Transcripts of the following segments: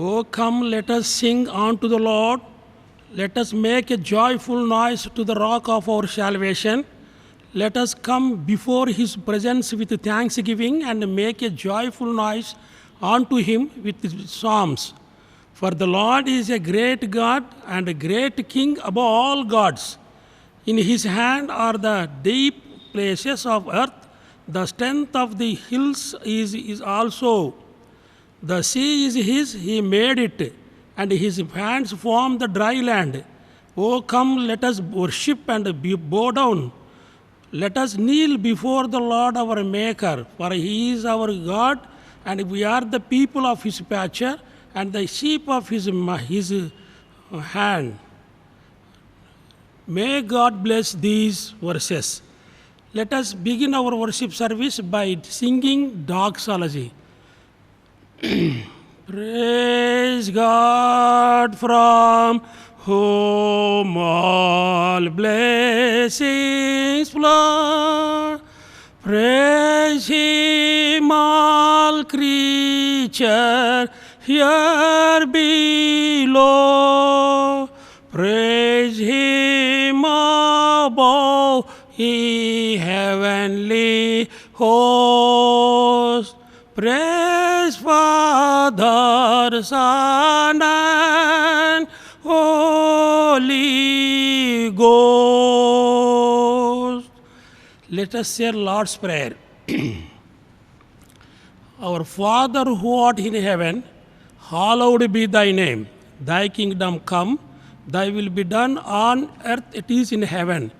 Oh, come, let us sing unto the Lord. Let us make a joyful noise to the rock of our salvation. Let us come before his presence with thanksgiving and make a joyful noise unto him with psalms. For the Lord is a great God and a great King above all gods. In his hand are the deep places of earth. The strength of the hills is also. The sea is his, he made it, and his hands formed the dry land. Oh, come, let us worship and bow down. Let us kneel before the Lord our Maker, for he is our God, and we are the people of his pasture, and the sheep of his hand. May God bless these verses. Let us begin our worship service by singing doxology. Praise God from whom all blessings flow. Praise him, all creatures here below. Praise him above, ye heavenly hosts. Praise Father, Son, and Holy Ghost. Let us say Lord's Prayer. Our Father who art in heaven, hallowed be thy name. Thy kingdom come, thy will be done on earth it is in heaven.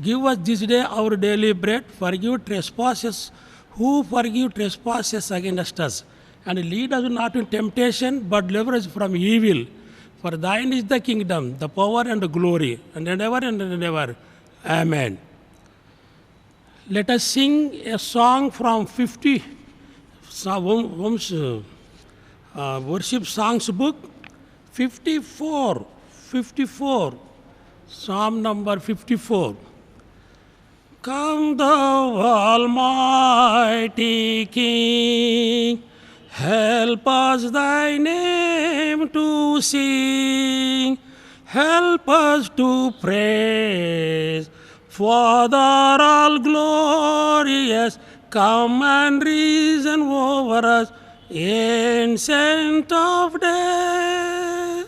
Give us this day our daily bread, forgive trespasses, who forgive trespasses against us. And lead us not into temptation, but deliver us from evil. For thine is the kingdom, the power and the glory, and ever and ever. Amen. Let us sing a song from 50 worship songs book, 54, Psalm number 54. Come thou almighty King, help us thy name to sing, help us to praise, Father all glorious, come and reason over us, ancient of days.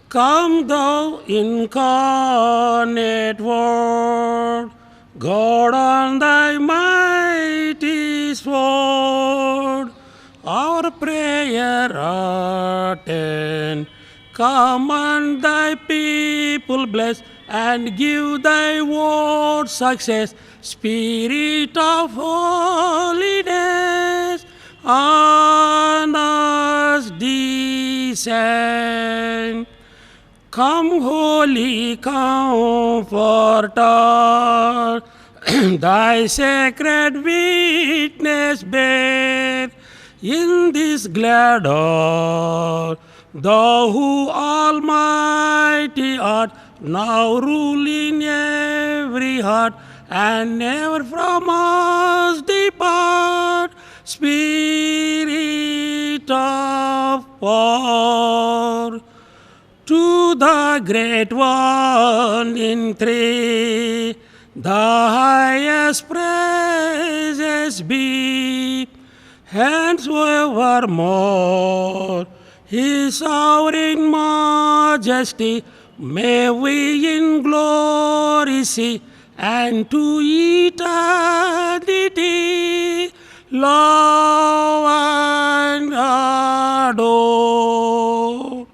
Come thou incarnate Word, God on thy mighty sword, our prayer attend. Command thy people bless, and give thy word success. Spirit of holiness, on us descend. Come, Holy Comforter, thy sacred witness bear in this glad hour. Thou who almighty art, now rule in every heart, and never from us depart. Spirit of power, to the great one in three, the highest praises be, henceformore His sovereign majesty may we in glory see, and to eternity love and adore.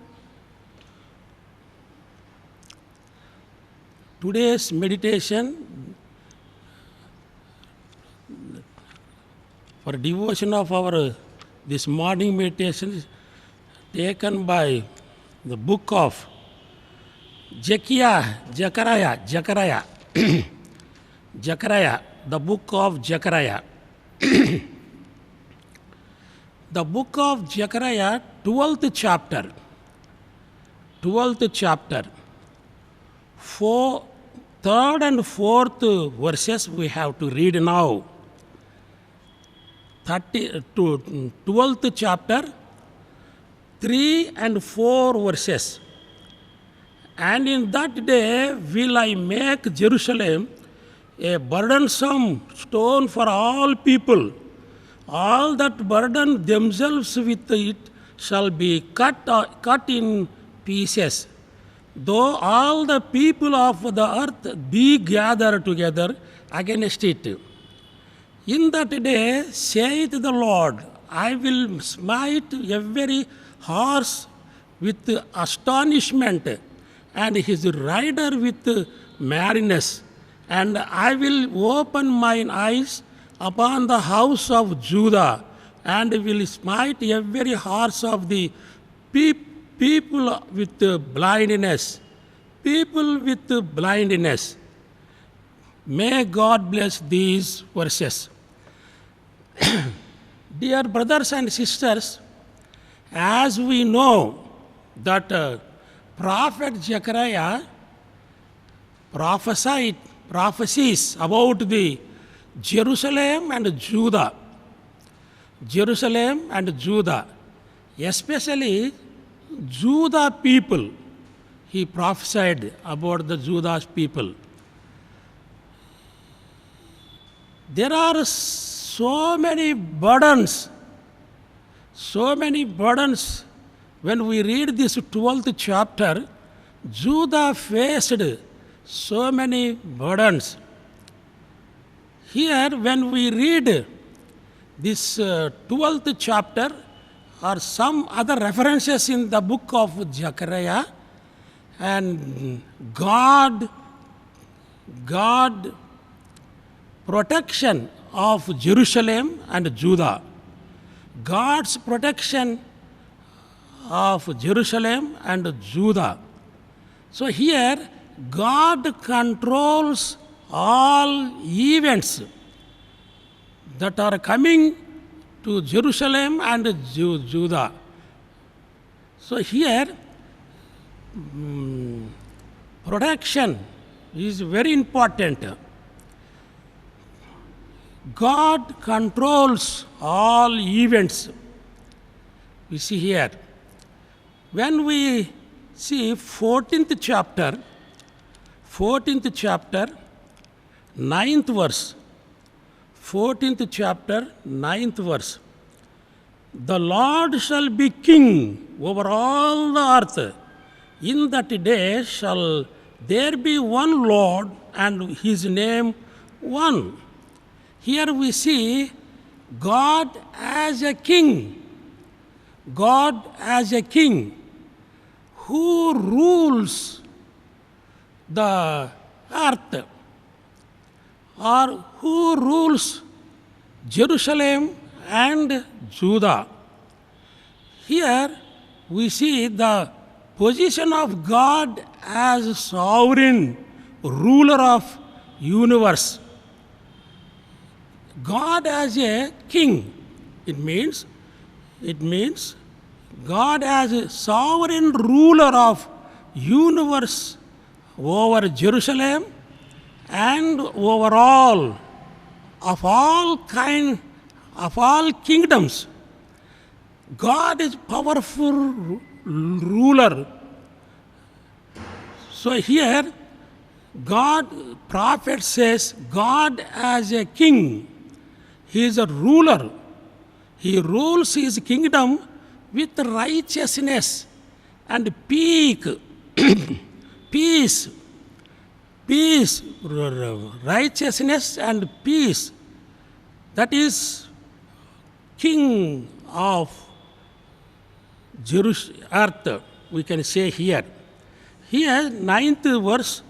Today's meditation for devotion of our this morning meditation is taken by the book of Zechariah, the book of Zechariah. The book of Zechariah, 12th chapter, 3rd and 4th verses we have to read now. 12th chapter, 3 and 4 verses. And in that day will I make Jerusalem a burdensome stone for all people. All that burden themselves with it shall be cut in pieces. Though all the people of the earth be gathered together against it. In that day, saith the Lord, I will smite every horse with astonishment, and his rider with madness. And I will open mine eyes upon the house of Judah, and will smite every horse of the people with blindness. People with blindness. May God bless these verses. Dear brothers and sisters, as we know that Prophet Zechariah prophecies about the Jerusalem and Judah, especially Judah people. He prophesied about the Judah's people. There are so many burdens. When we read this 12th chapter, Judah faced so many burdens. Here, when we read this 12th chapter, or some other references in the book of Zechariah, and God protection of Jerusalem and Judah. God's protection of Jerusalem and Judah. So here, God controls all events that are coming to Jerusalem and Judah. So here, protection is very important. God controls all events. We see here. When we see 14th chapter, 9th verse. 14th chapter, 9th verse. The Lord shall be king over all the earth. In that day shall there be one Lord, and his name one. Here we see God as a king. God as a king who rules the earth, or who rules Jerusalem and Judah. Here we see the position of God as sovereign ruler of universe. God as a king, it means God as a sovereign ruler of universe over Jerusalem and over all kingdoms. God is powerful ruler. So here prophet says God as a king. He is a ruler. He rules his kingdom with righteousness and peace, righteousness and peace. That is king of earth, we can say here. Here, 9th verse,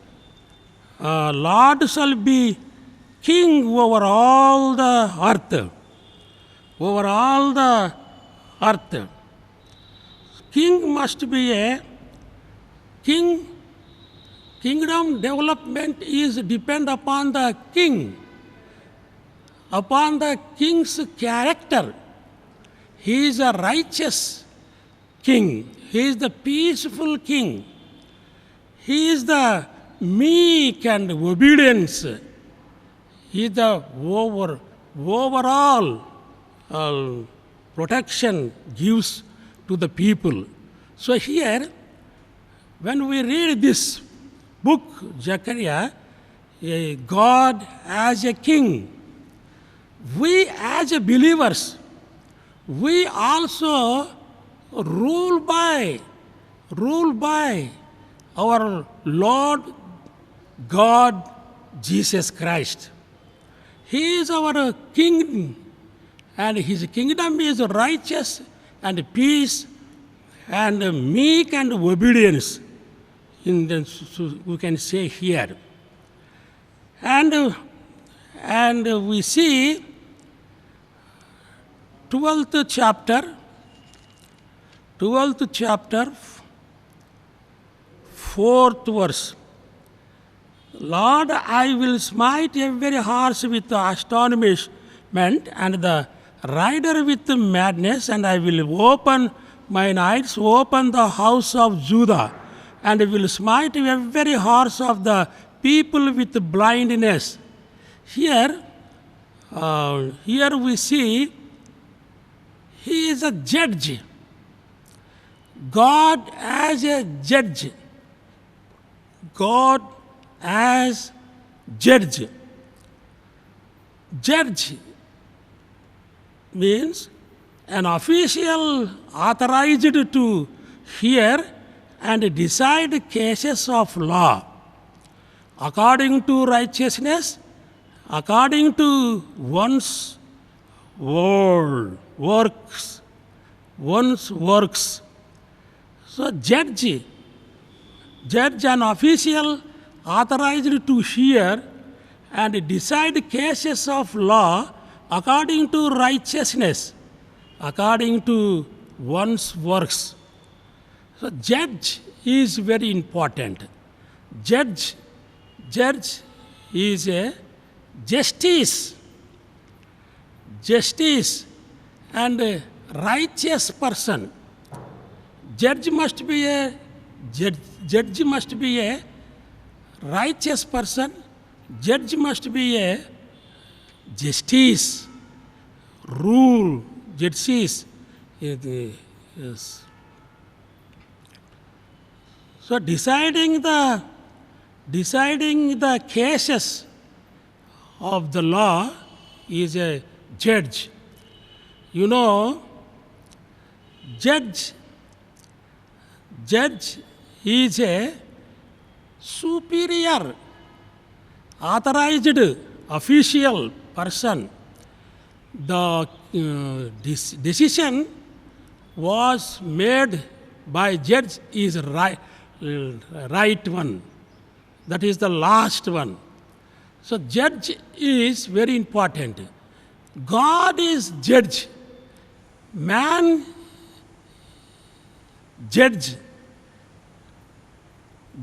Lord shall be king over all the earth. Over all the earth. King must be a king. Kingdom development is depend upon the king, upon the king's character. He is a righteous king. He is the peaceful king. He is the meek and obedience. He is the overall protection gives to the people. So here, when we read this book, Zechariah, God as a king, we as a believers, we also rule by our Lord God Jesus Christ. He is our king, and his kingdom is righteous and peace and meek and obedience. We can say here. And we see 12th chapter, 4th verse. Lord, I will smite every horse with astonishment, and the rider with madness, and I will open mine eyes, open the house of Judah, and will smite every horse of the people with blindness. Here we see he is a judge. God as a judge. God as judge. Judge means an official authorized to hear and decide cases of law according to righteousness, according to one's works. So judge an official authorized to hear and decide cases of law according to righteousness, according to one's works. So judge is very important. Judge is a justice and a righteous person. Judge must be a righteous person. Judge must be a justice, rule, justice. Yes. So deciding the cases of the law is a judge. You know, judge He is a superior, authorized official person. The decision was made by judge is right one. That is the last one. So judge is very important. God is judge. Man judge.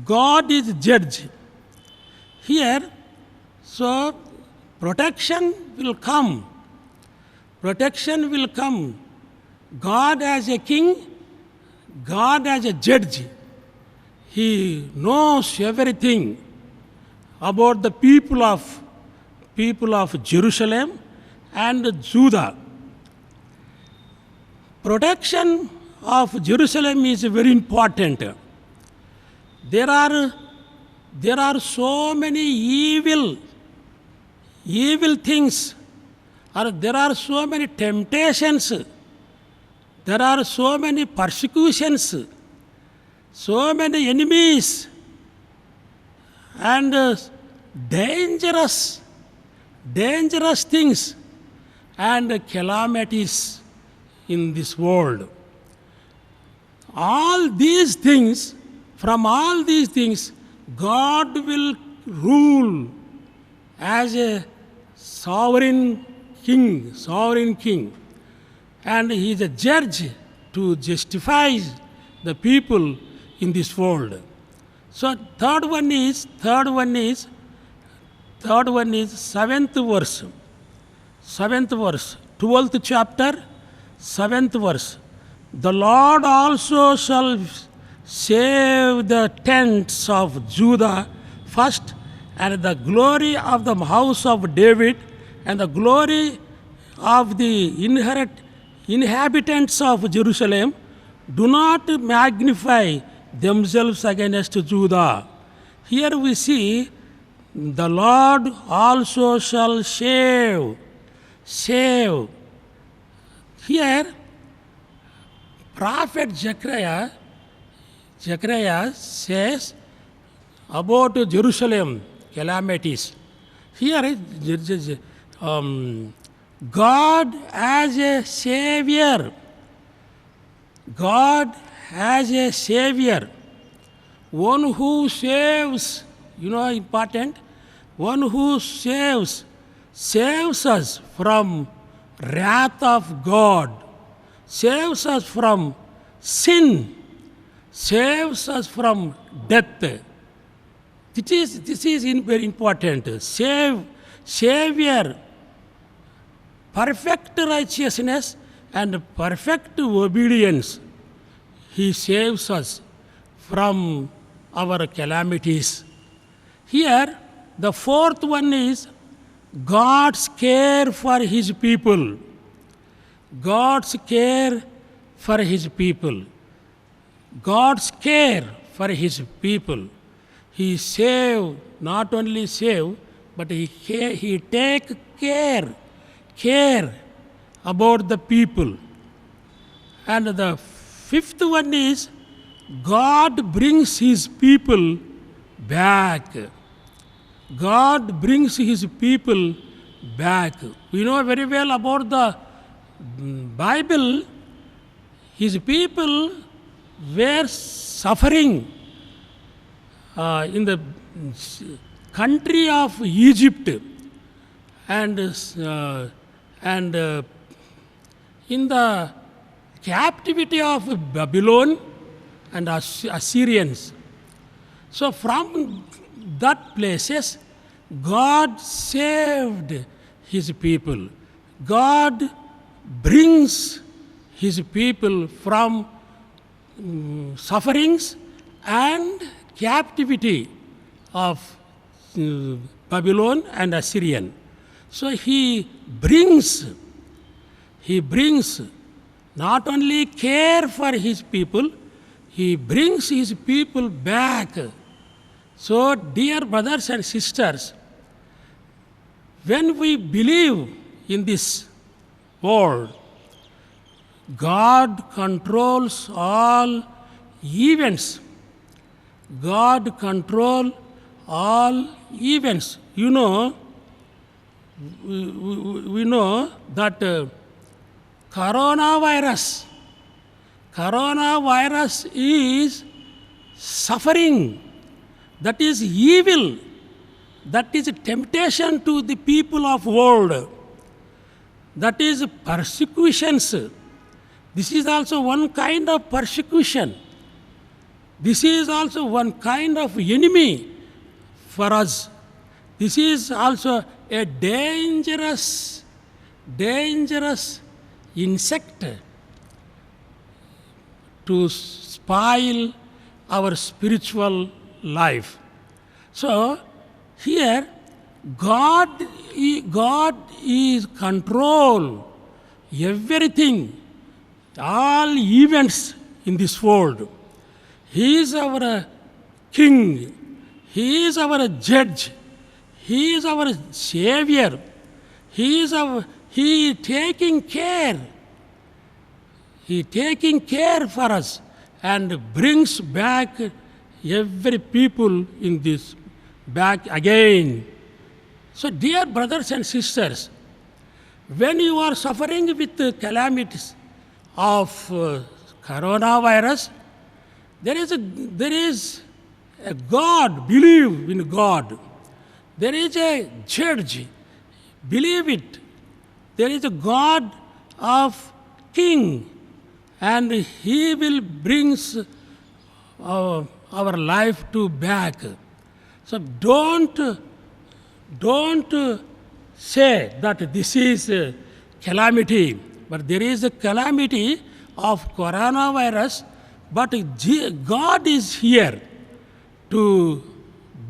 God is judge. Here, so protection will come. Protection will come. God as a king, God as a judge. He knows everything about the people of Jerusalem and Judah. Protection of Jerusalem is very important. There are so many evil things, or there are so many temptations, there are so many persecutions, so many enemies, and dangerous things and calamities in this world. All these things, from all these things, God will rule as a sovereign king, and he is a judge to justify the people in this world. So third one is 7th verse. 12th chapter, 7th verse. The Lord also shall save the tents of Judah first, and the glory of the house of David, and the glory of the inhabitants of Jerusalem do not magnify themselves against Judah. Here we see the Lord also shall save. Here, prophet Zechariah says about Jerusalem calamities. Here, God as a savior. God as a savior. One who saves, important. One who saves us from wrath of God, saves us from sin, saves us from death. This is very important. Savior, perfect righteousness and perfect obedience. He saves us from our calamities. Here, the fourth one is God's care for his people. God's care for his people. God's care for his people. He not only save, but he take care about the people. And the fifth one is God brings his people back. God brings his people back. We know very well about the Bible. His people were suffering in the country of Egypt and in the captivity of Babylon and Assyrians. So from that places, God saved his people. God brings his people from sufferings and captivity of Babylon and Assyrian. So he brings not only care for his people, he brings his people back. So, dear brothers and sisters, when we believe in this world, God controls all events. God control all events. You know, we know that coronavirus is suffering, that is evil, that is temptation to the people of world, that is persecutions. This is also one kind of persecution. This is also one kind of enemy for us. This is also a dangerous insect to spoil our spiritual life. So here God is control everything, all events in this world. He is our king. He is our judge. He is our savior. He is taking care. He taking care for us and brings back every people in this back again. So dear brothers and sisters, when you are suffering with the calamities of coronavirus, there is a God, believe in God. There is a judge, believe it. There is a God of king, and he will brings our life to back. So don't say that this is a calamity, but there is a calamity of coronavirus, but God is here to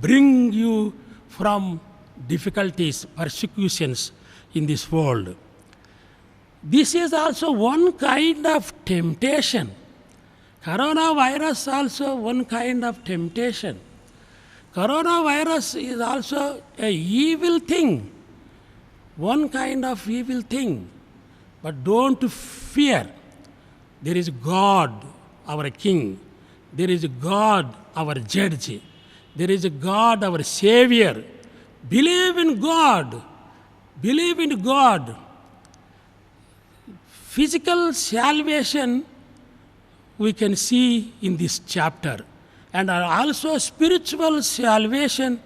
bring you from difficulties, persecutions in this world. This is also one kind of temptation. Coronavirus also one kind of temptation. Coronavirus is also a evil thing, one kind of evil thing. But don't fear. There is God, our King. There is God, our Judge. There is God, our Savior. Believe in God. Believe in God. Physical salvation we can see in this chapter, and also spiritual salvation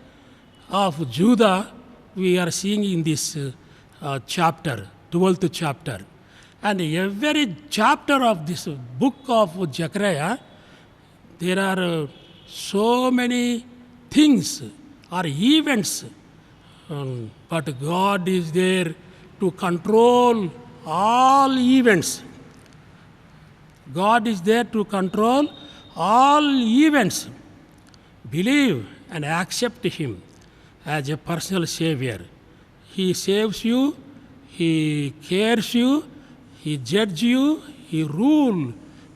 of Judah we are seeing in this chapter, 12th chapter. And every chapter of this book of Zechariah, there are so many things or events, but God is there to control all events. God is there to control all events. Believe and accept Him as a personal Savior. He saves you, He cares you, He judges you, He rules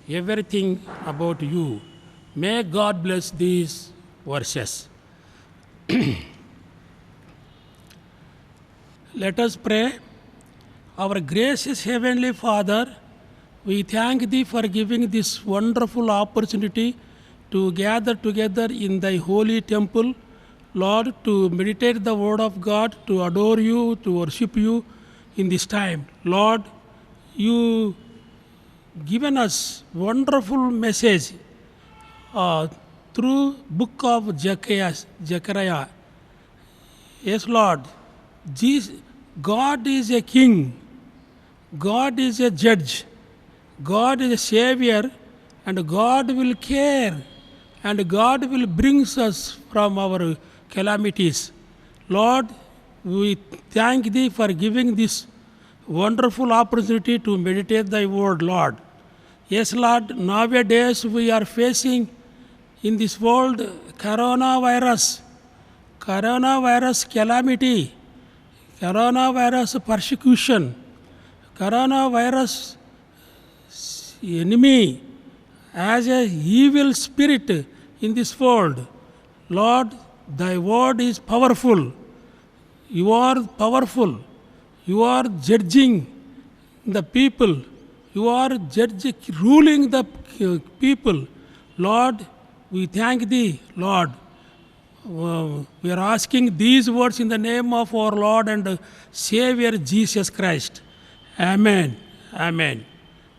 everything about you. May God bless these verses. Let us pray. Our gracious Heavenly Father, we thank Thee for giving this wonderful opportunity to gather together in Thy holy temple, Lord, to meditate the Word of God, to adore You, to worship You in this time. Lord, You given us wonderful message through book of Zechariah. Yes, Lord, God is a king, God is a judge, God is a savior, and God will care, and God will bring us from our calamities. Lord, we thank Thee for giving this wonderful opportunity to meditate Thy word, Lord. Yes, Lord, nowadays we are facing in this world coronavirus calamity, coronavirus persecution, coronavirus enemy as a evil spirit in this world. Lord, Thy word is powerful. You are powerful. You are judging the people. You are ruling the people. Lord, We thank thee, Lord. We are asking these words in the name of our Lord and Savior Jesus Christ. Amen. Amen.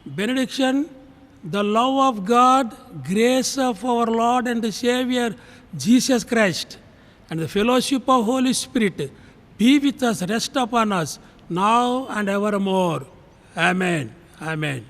Benediction, the love of God, grace of our Lord and Savior Jesus Christ, and the fellowship of Holy Spirit be with us, rest upon us, now and evermore. Amen. Amen.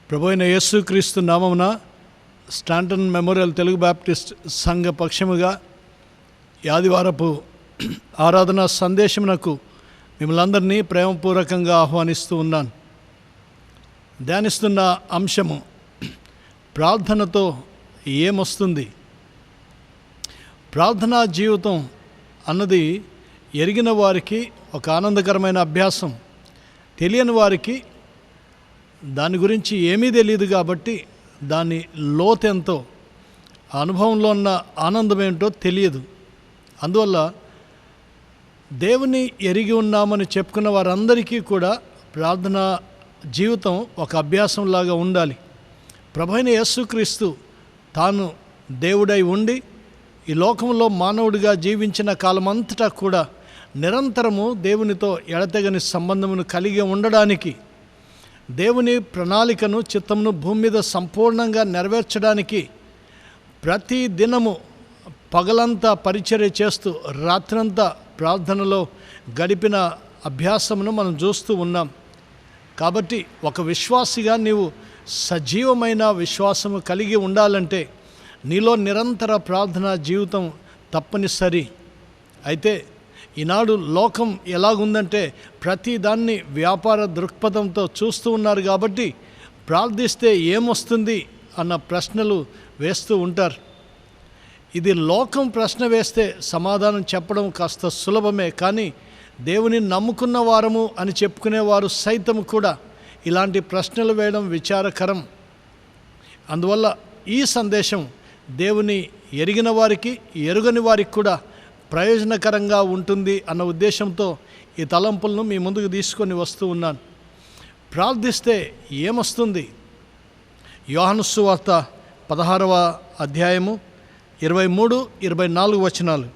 ప్రభు అయిన యేసుక్రీస్తు నామమున Staunton memorial Telugu Baptist సంఘ పక్షముగా ఈ ఆదివారపు ఆరాధన సందేశమునకు మిమ్మల్ని అందరినీ ప్రేమపూర్వకంగా ఆహ్వానిస్తూ ఉన్నాను. ధ్యానిస్తున్న అంశము ప్రార్థనతో ఏమొస్తుంది. ప్రార్థనా జీవితం అన్నది ఎరిగిన వారికి ఒక ఆనందకరమైన అభ్యాసం, తెలియని వారికి దాని గురించి ఏమీ తెలియదు కాబట్టి దాని లోతెంతో, అనుభవంలో ఉన్న ఆనందం ఏంటో తెలియదు. అందువల్ల దేవుని ఎరిగి ఉన్నామని చెప్పుకున్న వారందరికీ కూడా ప్రార్థనా జీవితం ఒక అభ్యాసంలాగా ఉండాలి. ప్రభువైన యేసుక్రీస్తు తాను దేవుడై ఉండి ఈ లోకంలో మానవుడిగా జీవించిన కాలమంతటా కూడా నిరంతరము దేవునితో ఎడతెగని సంబంధమును కలిగి ఉండడానికి, దేవుని ప్రణాళికను చిత్తమును భూమి మీద సంపూర్ణంగా నెరవేర్చడానికి ప్రతి దినము పగలంతా పరిచర్య చేస్తూ రాత్రంతా ప్రార్థనలో గడిపిన అభ్యాసమును మనం చూస్తూ ఉన్నాం. కాబట్టి ఒక విశ్వాసిగా నీవు సజీవమైన విశ్వాసము కలిగి ఉండాలంటే నీలో నిరంతర ప్రార్థనా జీవితం తప్పనిసరి. అయితే ఈనాడు లోకం ఎలాగుందంటే ప్రతి దాన్ని వ్యాపార దృక్పథంతో చూస్తూ ఉన్నారు కాబట్టి ప్రార్థిస్తే ఏమొస్తుంది అన్న ప్రశ్నలు వేస్తూ ఉంటారు. ఇది లోకం ప్రశ్న వేస్తే సమాధానం చెప్పడం కాస్త సులభమే, కానీ దేవుని నమ్ముకున్న వారము అని చెప్పుకునేవారు సైతం కూడా ఇలాంటి ప్రశ్నలు వేయడం విచారకరం. అందువల్ల ఈ సందేశం దేవుని ఎరిగిన వారికి, ఎరుగని వారికి కూడా ప్రయోజనకరంగా ఉంటుంది అన్న ఉద్దేశంతో ఈ తలంపులను మీ ముందుకు తీసుకొని వస్తూ ఉన్నాను. ప్రార్థిస్తే ఏమొస్తుంది? యోహాను సువార్త 16వ అధ్యాయము 23-24 వచనాలు.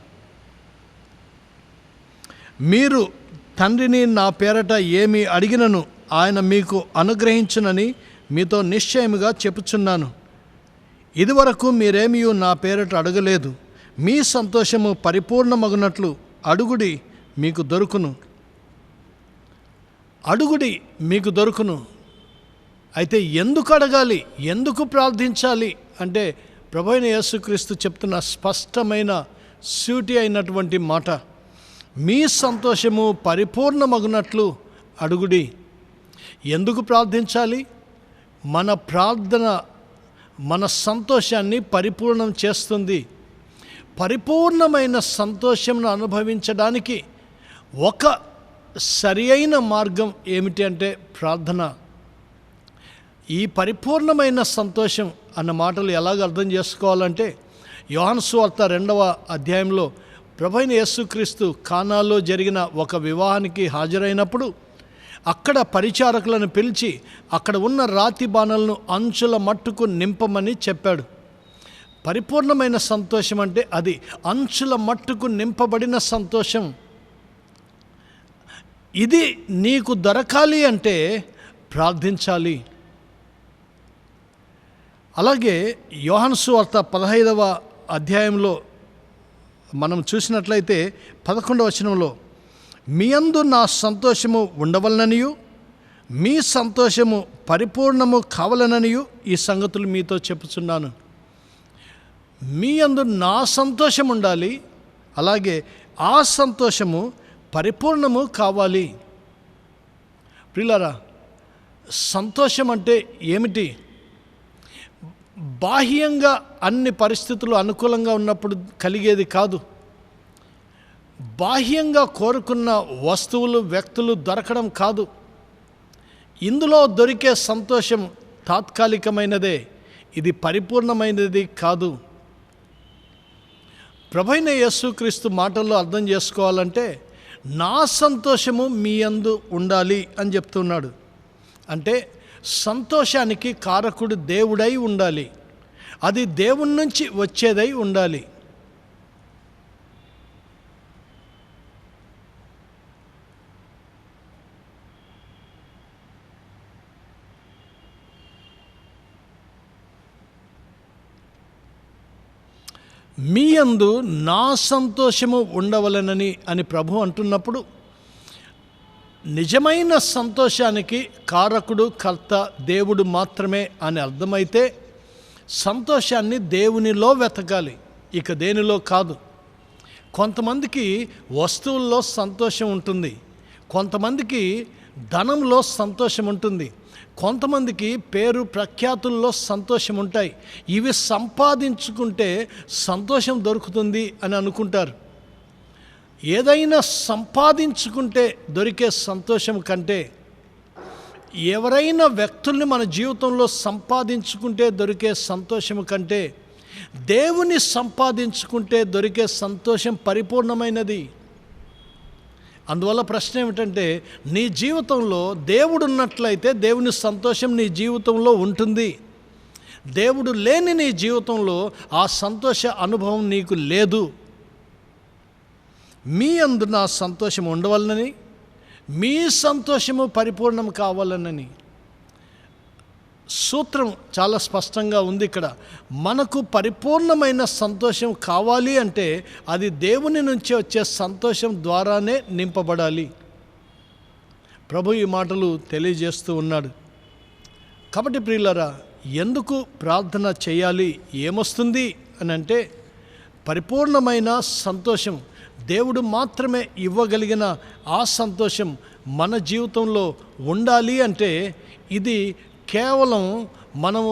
మీరు తండ్రిని నా పేరట ఏమి అడిగినను ఆయన మీకు అనుగ్రహించునని మీతో నిశ్చయముగా చెప్పుచున్నాను. ఇదివరకు మీరేమీ నా పేరట అడగలేదు. మీ సంతోషము పరిపూర్ణమగునట్లు అడుగుడి మీకు దొరుకును. అడుగుడి మీకు దొరుకును. అయితే ఎందుకు అడగాలి, ఎందుకు ప్రార్థించాలి అంటే ప్రభువైన యేసుక్రీస్తు చెప్తున్న స్పష్టమైన సూటి అయినటువంటి మాట, మీ సంతోషము పరిపూర్ణమగునట్లు అడుగుడి. ఎందుకు ప్రార్థించాలి? మన ప్రార్థన మన సంతోషాన్ని పరిపూర్ణం చేస్తుంది. పరిపూర్ణమైన సంతోషంను అనుభవించడానికి ఒక సరి అయిన మార్గం ఏమిటి అంటే ప్రార్థన. ఈ పరిపూర్ణమైన సంతోషం అన్న మాటలు ఎలాగ అర్థం చేసుకోవాలంటే యోహాను సువార్త 2వ అధ్యాయంలో ప్రభువైన యేసుక్రీస్తు కానాలో జరిగిన ఒక వివాహానికి హాజరైనప్పుడు అక్కడ పరిచారకులను పిలిచి అక్కడ ఉన్న రాతి బాణలను అంచుల మట్టుకు నింపమని చెప్పాడు. పరిపూర్ణమైన సంతోషం అంటే అది అంచుల మట్టుకు నింపబడిన సంతోషం. ఇది నీకు దొరకాలి అంటే ప్రార్థించాలి. అలాగే యోహాను సువార్త 15వ అధ్యాయంలో మనం చూసినట్లయితే 11వ వచనంలో మీ యందు నా సంతోషము ఉండవలననియు మీ సంతోషము పరిపూర్ణము కావాలననియు ఈ సంగతులు మీతో చెప్పుచున్నాను. మీ యందు నా సంతోషం ఉండాలి, అలాగే ఆ సంతోషము పరిపూర్ణము కావాలి. ప్రియులారా, సంతోషం అంటే ఏమిటి? బాహ్యంగా అన్ని పరిస్థితులు అనుకూలంగా ఉన్నప్పుడు కలిగేది కాదు. బాహ్యంగా కోరుకున్న వస్తువులు, వ్యక్తులు దొరకడం కాదు. ఇందులో దొరికే సంతోషం తాత్కాలికమైనదే, ఇది పరిపూర్ణమైనది కాదు. ప్రభువైన యేసుక్రీస్తు మాటల్లో అర్థం చేసుకోవాలంటే నా సంతోషము మీ యందు ఉండాలి అని చెప్తున్నాడు. అంటే సంతోషానికి కారకుడు దేవుడై ఉండాలి. అది దేవుని నుంచి వచ్చేదై ఉండాలి. మీ యందు నా సంతోషము ఉండవలెనని అని ప్రభు అంటున్నప్పుడు, నిజమైన సంతోషానికి కారకుడు కర్త దేవుడు మాత్రమే అని అర్థమైతే సంతోషాన్ని దేవునిలో వెతకాలి, ఇక దేనిలో కాదు. కొంతమందికి వస్తువుల్లో సంతోషం ఉంటుంది, కొంతమందికి ధనంలో సంతోషం ఉంటుంది, కొంతమందికి పేరు ప్రఖ్యాతుల్లో సంతోషం ఉంటాయి. ఇవి సంపాదించుకుంటే సంతోషం దొరుకుతుంది అని అనుకుంటారు. ఏదైనా సంపాదించుకుంటే దొరికే సంతోషం కంటే, ఎవరైనా వ్యక్తుల్ని మన జీవితంలో సంపాదించుకుంటే దొరికే సంతోషం కంటే, దేవుని సంపాదించుకుంటే దొరికే సంతోషం పరిపూర్ణమైనది. అందువల్ల ప్రశ్న ఏమిటంటే, నీ జీవితంలో దేవుడు ఉన్నట్లయితే దేవుని సంతోషం నీ జీవితంలో ఉంటుంది. దేవుడు లేని నీ జీవితంలో ఆ సంతోష అనుభవం నీకు లేదు. మీ యందు నా సంతోషం ఉండవలనని, మీ సంతోషము పరిపూర్ణం కావాలనని సూత్రం చాలా స్పష్టంగా ఉంది ఇక్కడ. మనకు పరిపూర్ణమైన సంతోషం కావాలి అంటే అది దేవుని నుంచి వచ్చే సంతోషం ద్వారానే నింపబడాలి. ప్రభు ఈ మాటలు తెలియజేస్తూ ఉన్నాడు. కాబట్టి ప్రియులారా, ఎందుకు ప్రార్థన చేయాలి, ఏమొస్తుంది అని అంటే, పరిపూర్ణమైన సంతోషం, దేవుడు మాత్రమే ఇవ్వగలిగిన ఆ సంతోషం మన జీవితంలో ఉండాలి. అంటే ఇది కేవలం మనము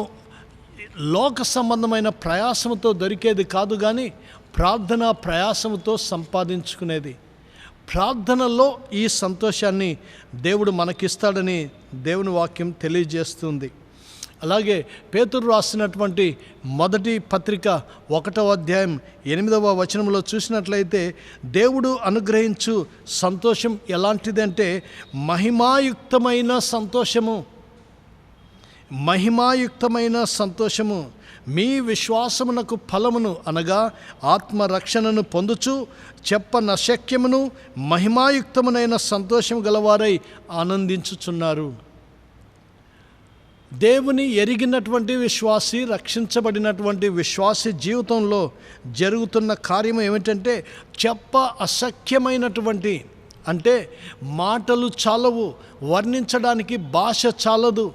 లోక సంబంధమైన ప్రయాసముతో దొరికేది కాదు, కానీ ప్రార్థనా ప్రయాసముతో సంపాదించుకునేది. ప్రార్థనలో ఈ సంతోషాన్ని దేవుడు మనకిస్తాడని దేవుని వాక్యం తెలియజేస్తుంది. అలాగే పేతురు రాసినటువంటి మొదటి పత్రిక 1వ అధ్యాయం 8వ వచనంలో చూసినట్లయితే, దేవుడు అనుగ్రహించు సంతోషం ఎలాంటిదంటే మహిమాయుక్తమైన సంతోషము. మహిమాయుక్తమైన సంతోషము మీ విశ్వాసమునకు ఫలమును అనగా ఆత్మరక్షణను పొందుచు చెప్పనశక్యమును మహిమాయుక్తమునైన సంతోషం గలవారై ఆనందించుచున్నారు. దేవుని ఎరిగినటువంటి విశ్వాసి, రక్షించబడినటువంటి విశ్వాసి జీవితంలో జరుగుతున్న కార్యం ఏమిటంటే, చెప్ప అసఖ్యమైనటువంటి, అంటే మాటలు చాలవు, వర్ణించడానికి భాష చాలదు,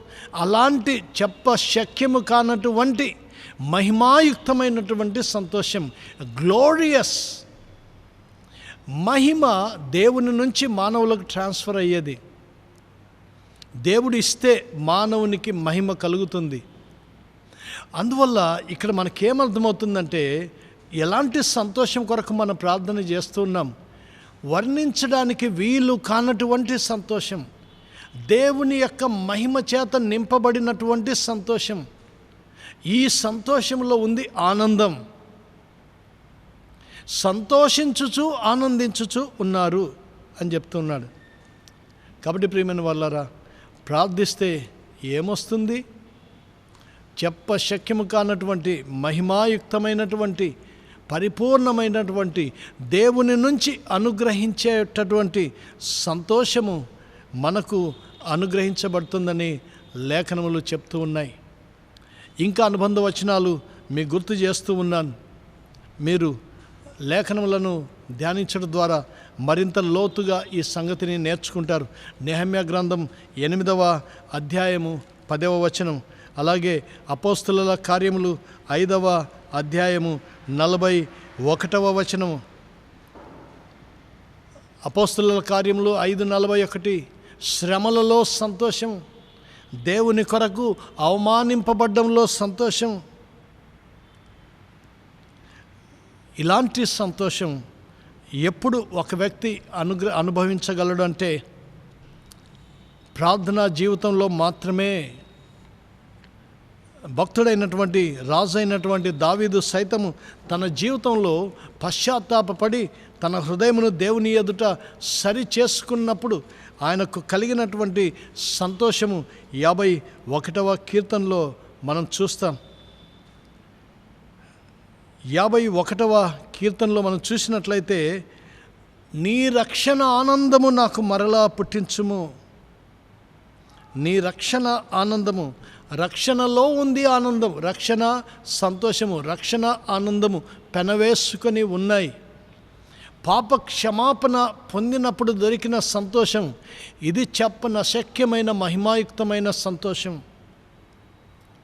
అలాంటి చెప్ప శక్యము కానటువంటి మహిమాయుక్తమైనటువంటి సంతోషం, గ్లోరియస్ మహిమ దేవుని నుంచి మానవులకు ట్రాన్స్ఫర్ అయ్యేది. దేవుడు ఇస్తే మానవునికి మహిమ కలుగుతుంది. అందువల్ల ఇక్కడ మనకేమర్థమవుతుందంటే, ఎలాంటి సంతోషం కొరకు మనం ప్రార్థన చేస్తున్నాం, వర్ణించడానికి వీలు కానటువంటి సంతోషం, దేవుని యొక్క మహిమ చేత నింపబడినటువంటి సంతోషం. ఈ సంతోషంలో ఉంది ఆనందం. సంతోషించుచు ఆనందించుచు ఉన్నారు అని చెప్తున్నాడు. కాబట్టి ప్రియమైన వాళ్ళారా, ప్రార్థిస్తే ఏమొస్తుంది? చెప్పశక్యము కానటువంటి మహిమాయుక్తమైనటువంటి పరిపూర్ణమైనటువంటి దేవుని నుంచి అనుగ్రహించేటటువంటి సంతోషము మనకు అనుగ్రహించబడుతుందని లేఖనములు చెప్తూ ఉన్నాయి. ఇంకా అనుబంధ వచనాలు మీకు గుర్తు చేస్తూ ఉన్నాను. మీరు లేఖనములను ధ్యానించడం ద్వారా మరింత లోతుగా ఈ సంగతిని నేర్చుకుంటారు. నెహెమ్యా గ్రంథం 8వ అధ్యాయము 10వ వచనం, అలాగే అపోస్తలుల కార్యములు 5వ అధ్యాయము 41వ వచనము. అపోస్తలుల కార్యములు 5:41, శ్రమలలో సంతోషం, దేవుని కొరకు అవమానింపబడ్డంలో సంతోషం. ఇలాంటి సంతోషం ఎప్పుడు ఒక వ్యక్తి అనుభవించగలడు అంటే ప్రార్థనా జీవితంలో మాత్రమే. భక్తుడైనటువంటి రాజు అయినటువంటి దావీదు సైతము తన జీవితంలో పశ్చాత్తాపపడి తన హృదయమును దేవుని ఎదుట సరి చేసుకున్నప్పుడు ఆయనకు కలిగినటువంటి సంతోషము 51వ కీర్తనలో మనం చూస్తాం. 51వ కీర్తనలో మనం చూసినట్లయితే, నీ రక్షణ ఆనందము నాకు మరలా పుట్టించుము. నీ రక్షణ ఆనందము, రక్షణలో ఉంది ఆనందం, రక్షణ సంతోషము, రక్షణ ఆనందము పెనవేసుకొని ఉన్నాయి. పాప క్షమాపణ పొందినప్పుడు దొరికిన సంతోషం ఇది చెప్పనశక్యమైన మహిమాయుక్తమైన సంతోషం.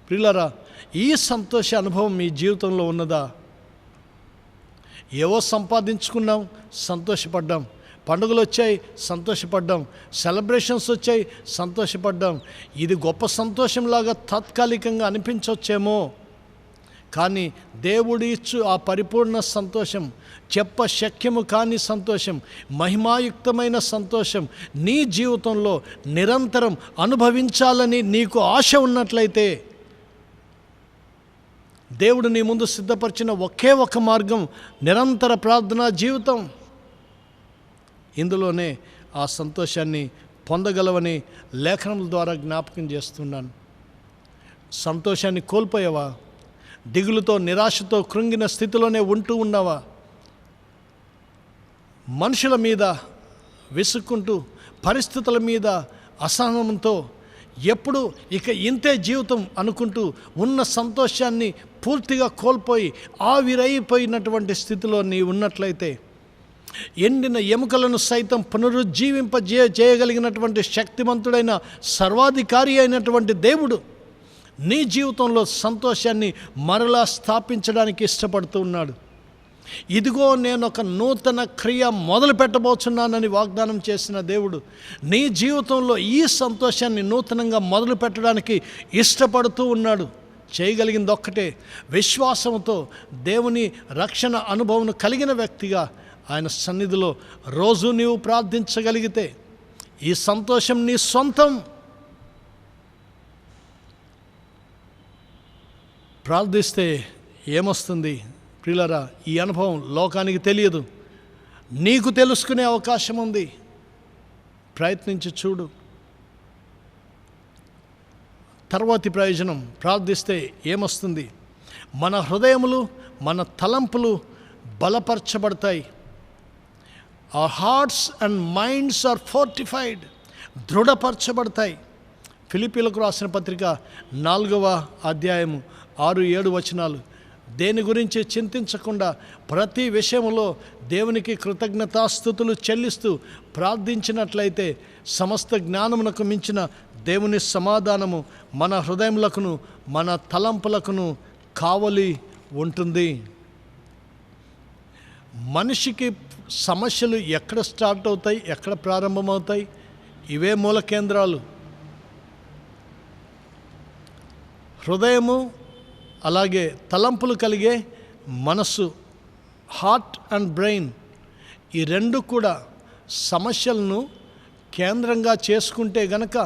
ప్రియులారా, ఈ సంతోష అనుభవం మీ జీవితంలో ఉన్నదా? ఏవో సంపాదించుకున్నాం, సంతోషపడ్డాం. పండుగలు వచ్చాయి, సంతోషపడ్డాం. సెలబ్రేషన్స్ వచ్చాయి, సంతోషపడ్డాం. ఇది గొప్ప సంతోషంలాగా తాత్కాలికంగా అనిపించవచ్చేమో, కానీ దేవుడు ఇచ్చు ఆ పరిపూర్ణ సంతోషం, చెప్పశక్యము కాని సంతోషం, మహిమాయుక్తమైన సంతోషం నీ జీవితంలో నిరంతరం అనుభవించాలని నీకు ఆశ ఉన్నట్లయితే, దేవుడు నీ ముందు సిద్ధపరిచిన ఒకే ఒక మార్గం నిరంతర ప్రార్థనా జీవితం. ఇందులోనే ఆ సంతోషాన్ని పొందగలవని లేఖనముల ద్వారా జ్ఞాపకం చేస్తున్నాను. సంతోషాన్ని కోల్పోయావా? దిగులుతో, నిరాశతో కృంగిన స్థితిలోనే ఉంటూ ఉన్నావా? మనుషుల మీద విసుక్కుంటూ, పరిస్థితుల మీద అసహనంతో, ఎప్పుడు ఇక ఇంతే జీవితం అనుకుంటూ ఉన్న సంతోషాన్ని పూర్తిగా కోల్పోయి ఆవిరైపోయినటువంటి స్థితిలో నీ ఉన్నట్లయితే, ఎండిన ఎముకలను సైతం చేయగలిగినటువంటి శక్తివంతుడైన సర్వాధికారి అయినటువంటి దేవుడు నీ జీవితంలో సంతోషాన్ని మరలా స్థాపించడానికి ఇష్టపడుతూ ఉన్నాడు. ఇదిగో నేను ఒక నూతన క్రియ మొదలు పెట్టబోతున్నానని వాగ్దానం చేసిన దేవుడు నీ జీవితంలో ఈ సంతోషాన్ని నూతనంగా మొదలు పెట్టడానికి ఇష్టపడుతూ ఉన్నాడు. చేయగలిగింది ఒక్కటే, విశ్వాసంతో దేవుని రక్షణ అనుభవం కలిగిన వ్యక్తిగా ఆయన సన్నిధిలో రోజు నీవు ప్రార్థించగలిగితే ఈ సంతోషం నీ సొంతం. ప్రార్థిస్తే ఏమొస్తుంది ప్రియులారా? ఈ అనుభవం లోకానికి తెలియదు, నీకు తెలుసుకునే అవకాశం ఉంది. ప్రయత్నించి చూడు. తర్వాతి ప్రయోజనం, ప్రార్థిస్తే ఏమొస్తుంది? మన హృదయములు, మన తలంపులు బలపరచబడతాయి. Our hearts and minds are fortified, దృఢపరచబడతాయి. ఫిలిప్పీలకు రాసిన పత్రిక 4వ అధ్యాయము 6-7 వచనాలు. దేని గురించి చింతించకుండా ప్రతి విషయంలో దేవునికి కృతజ్ఞతాస్తుతులు చెల్లిస్తూ ప్రార్థించినట్లయితే సమస్త జ్ఞానమునకు మించిన దేవుని సమాధానము మన హృదయములకును మన తలంపులకును కావలి ఉంటుంది. మనిషికి సమస్యలు ఎక్కడ స్టార్ట్ అవుతాయి, ఎక్కడ ప్రారంభమవుతాయి? ఇవే మూల కేంద్రాలు. హృదయము, అలాగే తలంపులు కలిగే మనస్సు, హార్ట్ అండ్ బ్రెయిన్, ఈ రెండు కూడా సమస్యలను కేంద్రంగా చేసుకుంటే గనక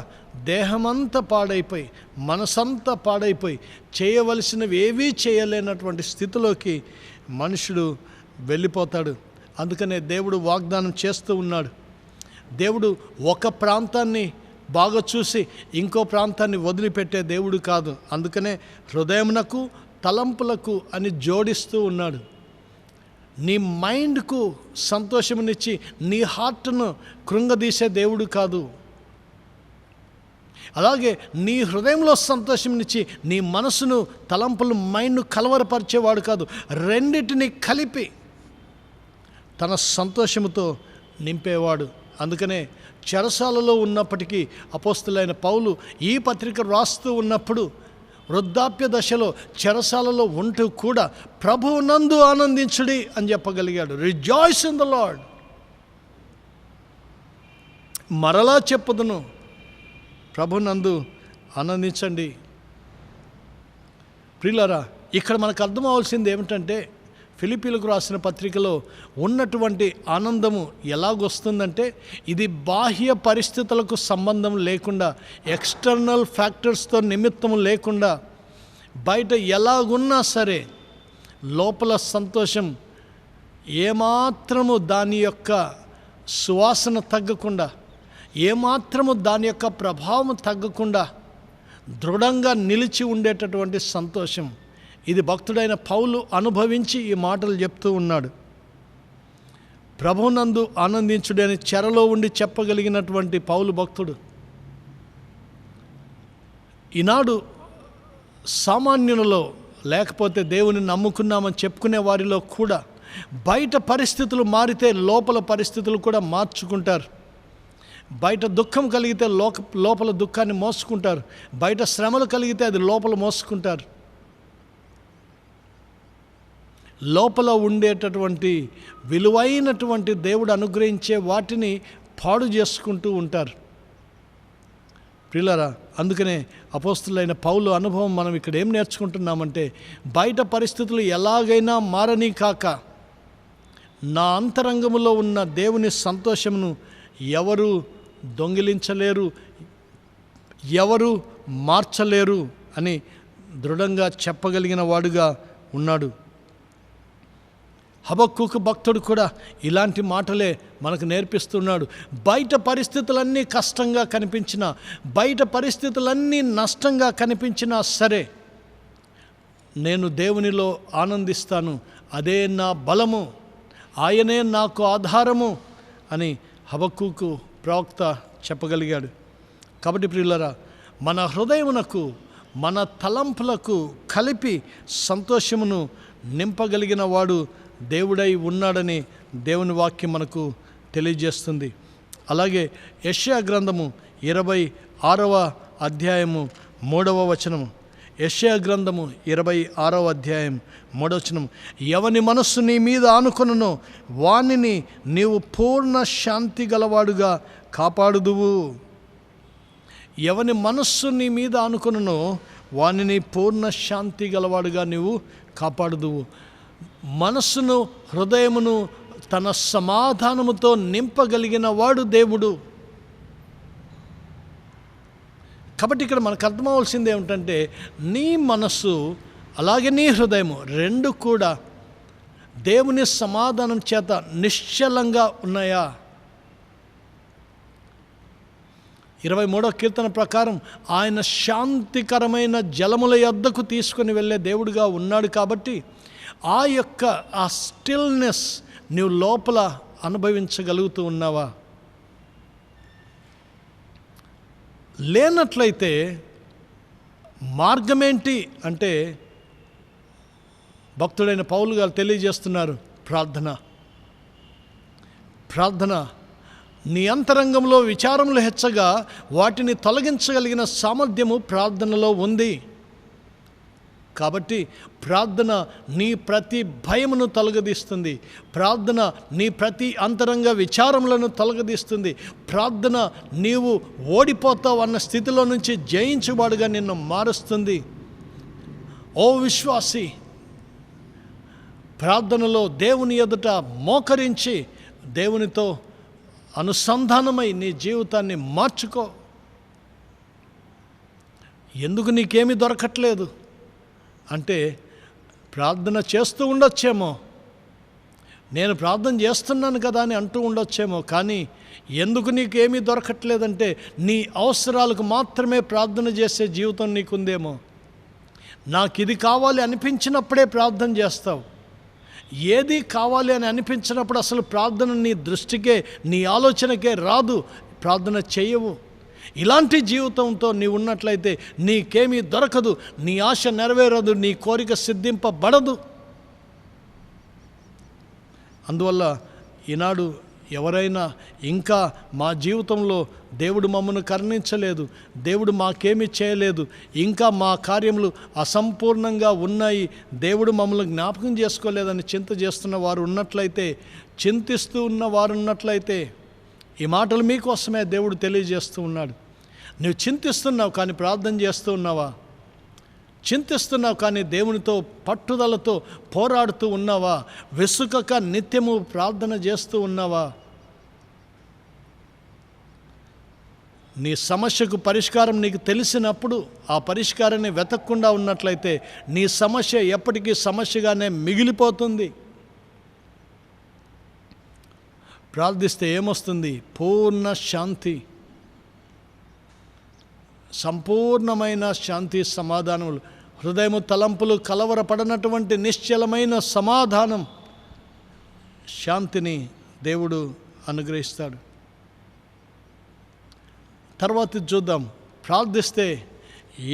దేహమంతా పాడైపోయి, మనసంతా పాడైపోయి, చేయవలసినవి ఏవీ చేయలేనటువంటి స్థితిలోకి మనుషుడు వెళ్ళిపోతాడు. అందుకనే దేవుడు వాగ్దానం చేస్తూ ఉన్నాడు. దేవుడు ఒక ప్రాంతాన్ని బాగా చూసి ఇంకో ప్రాంతాన్ని వదిలిపెట్టే దేవుడు కాదు. అందుకనే హృదయమునకు తలంపులకు అని జోడిస్తూ ఉన్నాడు. నీ మైండ్కు సంతోషమునిచ్చి నీ హార్ట్ను కృంగదీసే దేవుడు కాదు. అలాగే నీ హృదయంలో సంతోషమునిచ్చి నీ మనసును, తలంపులు, మైండ్ను కలవరపరిచేవాడు కాదు. రెండిటిని కలిపి తన సంతోషముతో నింపేవాడు. అందుకనే చెరసాలలో ఉన్నప్పటికీ అపోస్తలుడైన పౌలు ఈ పత్రిక రాస్తూ ఉన్నప్పుడు వృద్ధాప్య దశలో చెరసాలలో ఉంటూ కూడా ప్రభువునందు ఆనందించుడి అని చెప్పగలిగాడు. Rejoice in the lord. మరలా చెప్పుదును, ప్రభునందు ఆనందించండి. ప్రియులారా, ఇక్కడ మనకు అర్థం అవ్వాల్సింది ఏమిటంటే, ఫిలిప్పీలకు రాసిన పత్రికలో ఉన్నటువంటి ఆనందము ఎలాగొస్తుందంటే, ఇది బాహ్య పరిస్థితులకు సంబంధం లేకుండా, ఎక్స్టర్నల్ ఫ్యాక్టర్స్తో నిమిత్తం లేకుండా, బయట ఎలాగున్నా సరే లోపల సంతోషం ఏమాత్రము దాని యొక్క సువాసన తగ్గకుండా, ఏమాత్రము దాని యొక్క ప్రభావం తగ్గకుండా దృఢంగా నిలిచి ఉండేటటువంటి సంతోషం. ఇది భక్తుడైన పౌలు అనుభవించి ఈ మాటలు చెప్తూ ఉన్నాడు. ప్రభువునందు ఆనందించుడి అని చెరలో ఉండి చెప్పగలిగినటువంటి పౌలు భక్తుడు ఈనాడు సామాన్యులలో, లేకపోతే దేవుని నమ్ముకున్నామని చెప్పుకునే వారిలో కూడా బయట పరిస్థితులు మారితే లోపల పరిస్థితులు కూడా మార్చుకుంటారు. బయట దుఃఖం కలిగితే లోపల దుఃఖాన్ని మోసుకుంటారు. బయట శ్రమలు కలిగితే అది లోపల మోసుకుంటారు. లోపల ఉండేటటువంటి విలువైనటువంటి దేవుడు అనుగ్రహించే వాటిని పాడు చేసుకుంటూ ఉంటారు. ప్రియులారా, అందుకనే అపోస్తులైన పౌలు అనుభవం మనం ఇక్కడ ఏం నేర్చుకుంటున్నామంటే, బయట పరిస్థితులు ఎలాగైనా మారని కాక నా అంతరంగములో ఉన్న దేవుని సంతోషమును ఎవరు దొంగిలించలేరు, ఎవరు మార్చలేరు అని దృఢంగా చెప్పగలిగిన వాడుగా ఉన్నాడు. హబక్కూకు భక్తుడు కూడా ఇలాంటి మాటలే మనకు నేర్పిస్తున్నాడు. బయట పరిస్థితులన్నీ కష్టంగా కనిపించినా, బయట పరిస్థితులన్నీ నష్టంగా కనిపించినా సరే, నేను దేవునిలో ఆనందిస్తాను, అదే నా బలము, ఆయనే నాకు ఆధారము అని హబక్కూకు ప్రవక్త చెప్పగలిగాడు. కాబట్టి ప్రియులారా, మన హృదయమునకు మన తలంపులకు కలిపి సంతోషమును నింపగలిగిన వాడు దేవుడై ఉన్నాడని దేవుని వాక్యం మనకు తెలియజేస్తుంది. అలాగే యెషయా గ్రంథము 26వ అధ్యాయము 3వ వచనము, యెషయా గ్రంథము 26వ అధ్యాయం 3వ వచనం, ఎవని మనస్సు నీ మీద ఆనుకొనునో వానిని నీవు పూర్ణ శాంతి గలవాడుగా కాపాడుదువు. ఎవని మనస్సు నీ మీద ఆనుకొనునో వానిని పూర్ణ శాంతి గలవాడుగా నీవు కాపాడుదువు. మనస్సును, హృదయమును తన సమాధానముతో నింపగలిగిన వాడు దేవుడు. కాబట్టి ఇక్కడ మనకు అర్థమవలసింది ఏమిటంటే, నీ మనస్సు అలాగే నీ హృదయము రెండు కూడా దేవుని సమాధానం చేత నిశ్చలంగా ఉన్నాయా? 23వ కీర్తన ప్రకారం ఆయన శాంతికరమైన జలముల యొద్దకు తీసుకొని వెళ్ళే దేవుడుగా ఉన్నాడు. కాబట్టి ఆ యొక్క ఆ స్టిల్నెస్ నీవు లోపల అనుభవించగలుగుతూ ఉన్నావా? లేనట్లయితే మార్గమేంటి అంటే, భక్తుడైన పౌలు గారు తెలియజేస్తున్నారు, ప్రార్థన. ప్రార్థన నీ అంతరంగంలో విచారములు హెచ్చగా వాటిని తొలగించగలిగిన సామర్థ్యము ప్రార్థనలో ఉంది. కాబట్టి ప్రార్థన నీ ప్రతి భయమును తొలగదీస్తుంది. ప్రార్థన నీ ప్రతి అంతరంగ విచారములను తొలగదీస్తుంది. ప్రార్థన నీవు ఓడిపోతావు అన్న స్థితిలో నుంచి జయించువాడుగా నిన్ను మారుస్తుంది. ఓ విశ్వాసి, ప్రార్థనలో దేవుని ఎదుట మోకరించి దేవునితో అనుసంధానమై నీ జీవితాన్ని మార్చుకో. ఎందుకు నీకేమీ దొరకట్లేదు అంటే, ప్రార్థన చేస్తూ ఉండొచ్చేమో, నేను ప్రార్థన చేస్తున్నాను కదా అని అంటూ ఉండొచ్చేమో, కానీ ఎందుకు నీకేమీ దొరకట్లేదంటే నీ అవసరాలకు మాత్రమే ప్రార్థన చేసే జీవితం నీకుందేమో. నాకు ఇది కావాలి అనిపించినప్పుడే ప్రార్థన చేస్తావు. ఏది కావాలి అని అనిపించినప్పుడు అసలు ప్రార్థన నీ దృష్టికే, నీ ఆలోచనకే రాదు, ప్రార్థన చేయవు. ఇలాంటి జీవితంతో నీవు ఉన్నట్లయితే నీకేమీ దొరకదు, నీ ఆశ నెరవేరదు, నీ కోరిక సిద్ధింపబడదు. అందువల్ల ఈనాడు ఎవరైనా ఇంకా మా జీవితంలో దేవుడు మమ్మల్ని కరుణించలేదు, దేవుడు మాకేమీ చేయలేదు, ఇంకా మా కార్యములు అసంపూర్ణంగా ఉన్నాయి, దేవుడు మమ్మల్ని జ్ఞాపకం చేసుకోలేదని చింత చేస్తున్న వారు ఉన్నట్లయితే, చింతిస్తూ ఉన్న వారు ఉన్నట్లయితే, ఈ మాటలు మీకోసమే దేవుడు తెలియజేస్తూ ఉన్నాడు. నువ్వు చింతిస్తున్నావు కానీ ప్రార్థన చేస్తూ ఉన్నావా? చింతిస్తున్నావు కానీ దేవునితో పట్టుదలతో పోరాడుతూ ఉన్నావా? వెసుకక నిత్యము ప్రార్థన చేస్తూ ఉన్నావా? నీ సమస్యకు పరిష్కారం నీకు తెలిసినప్పుడు ఆ పరిష్కారాన్ని వెతకకుండా ఉన్నట్లయితే నీ సమస్య ఎప్పటికీ సమస్యగానే మిగిలిపోతుంది. ప్రార్థిస్తే ఏమొస్తుంది? పూర్ణ శాంతి. సంపూర్ణమైన శాంతి సమాధానములు, హృదయము తలంపులు కలవరపడనటువంటి నిశ్చలమైన సమాధానం, శాంతిని దేవుడు అనుగ్రహిస్తాడు. తర్వాత చూద్దాం, ప్రార్థిస్తే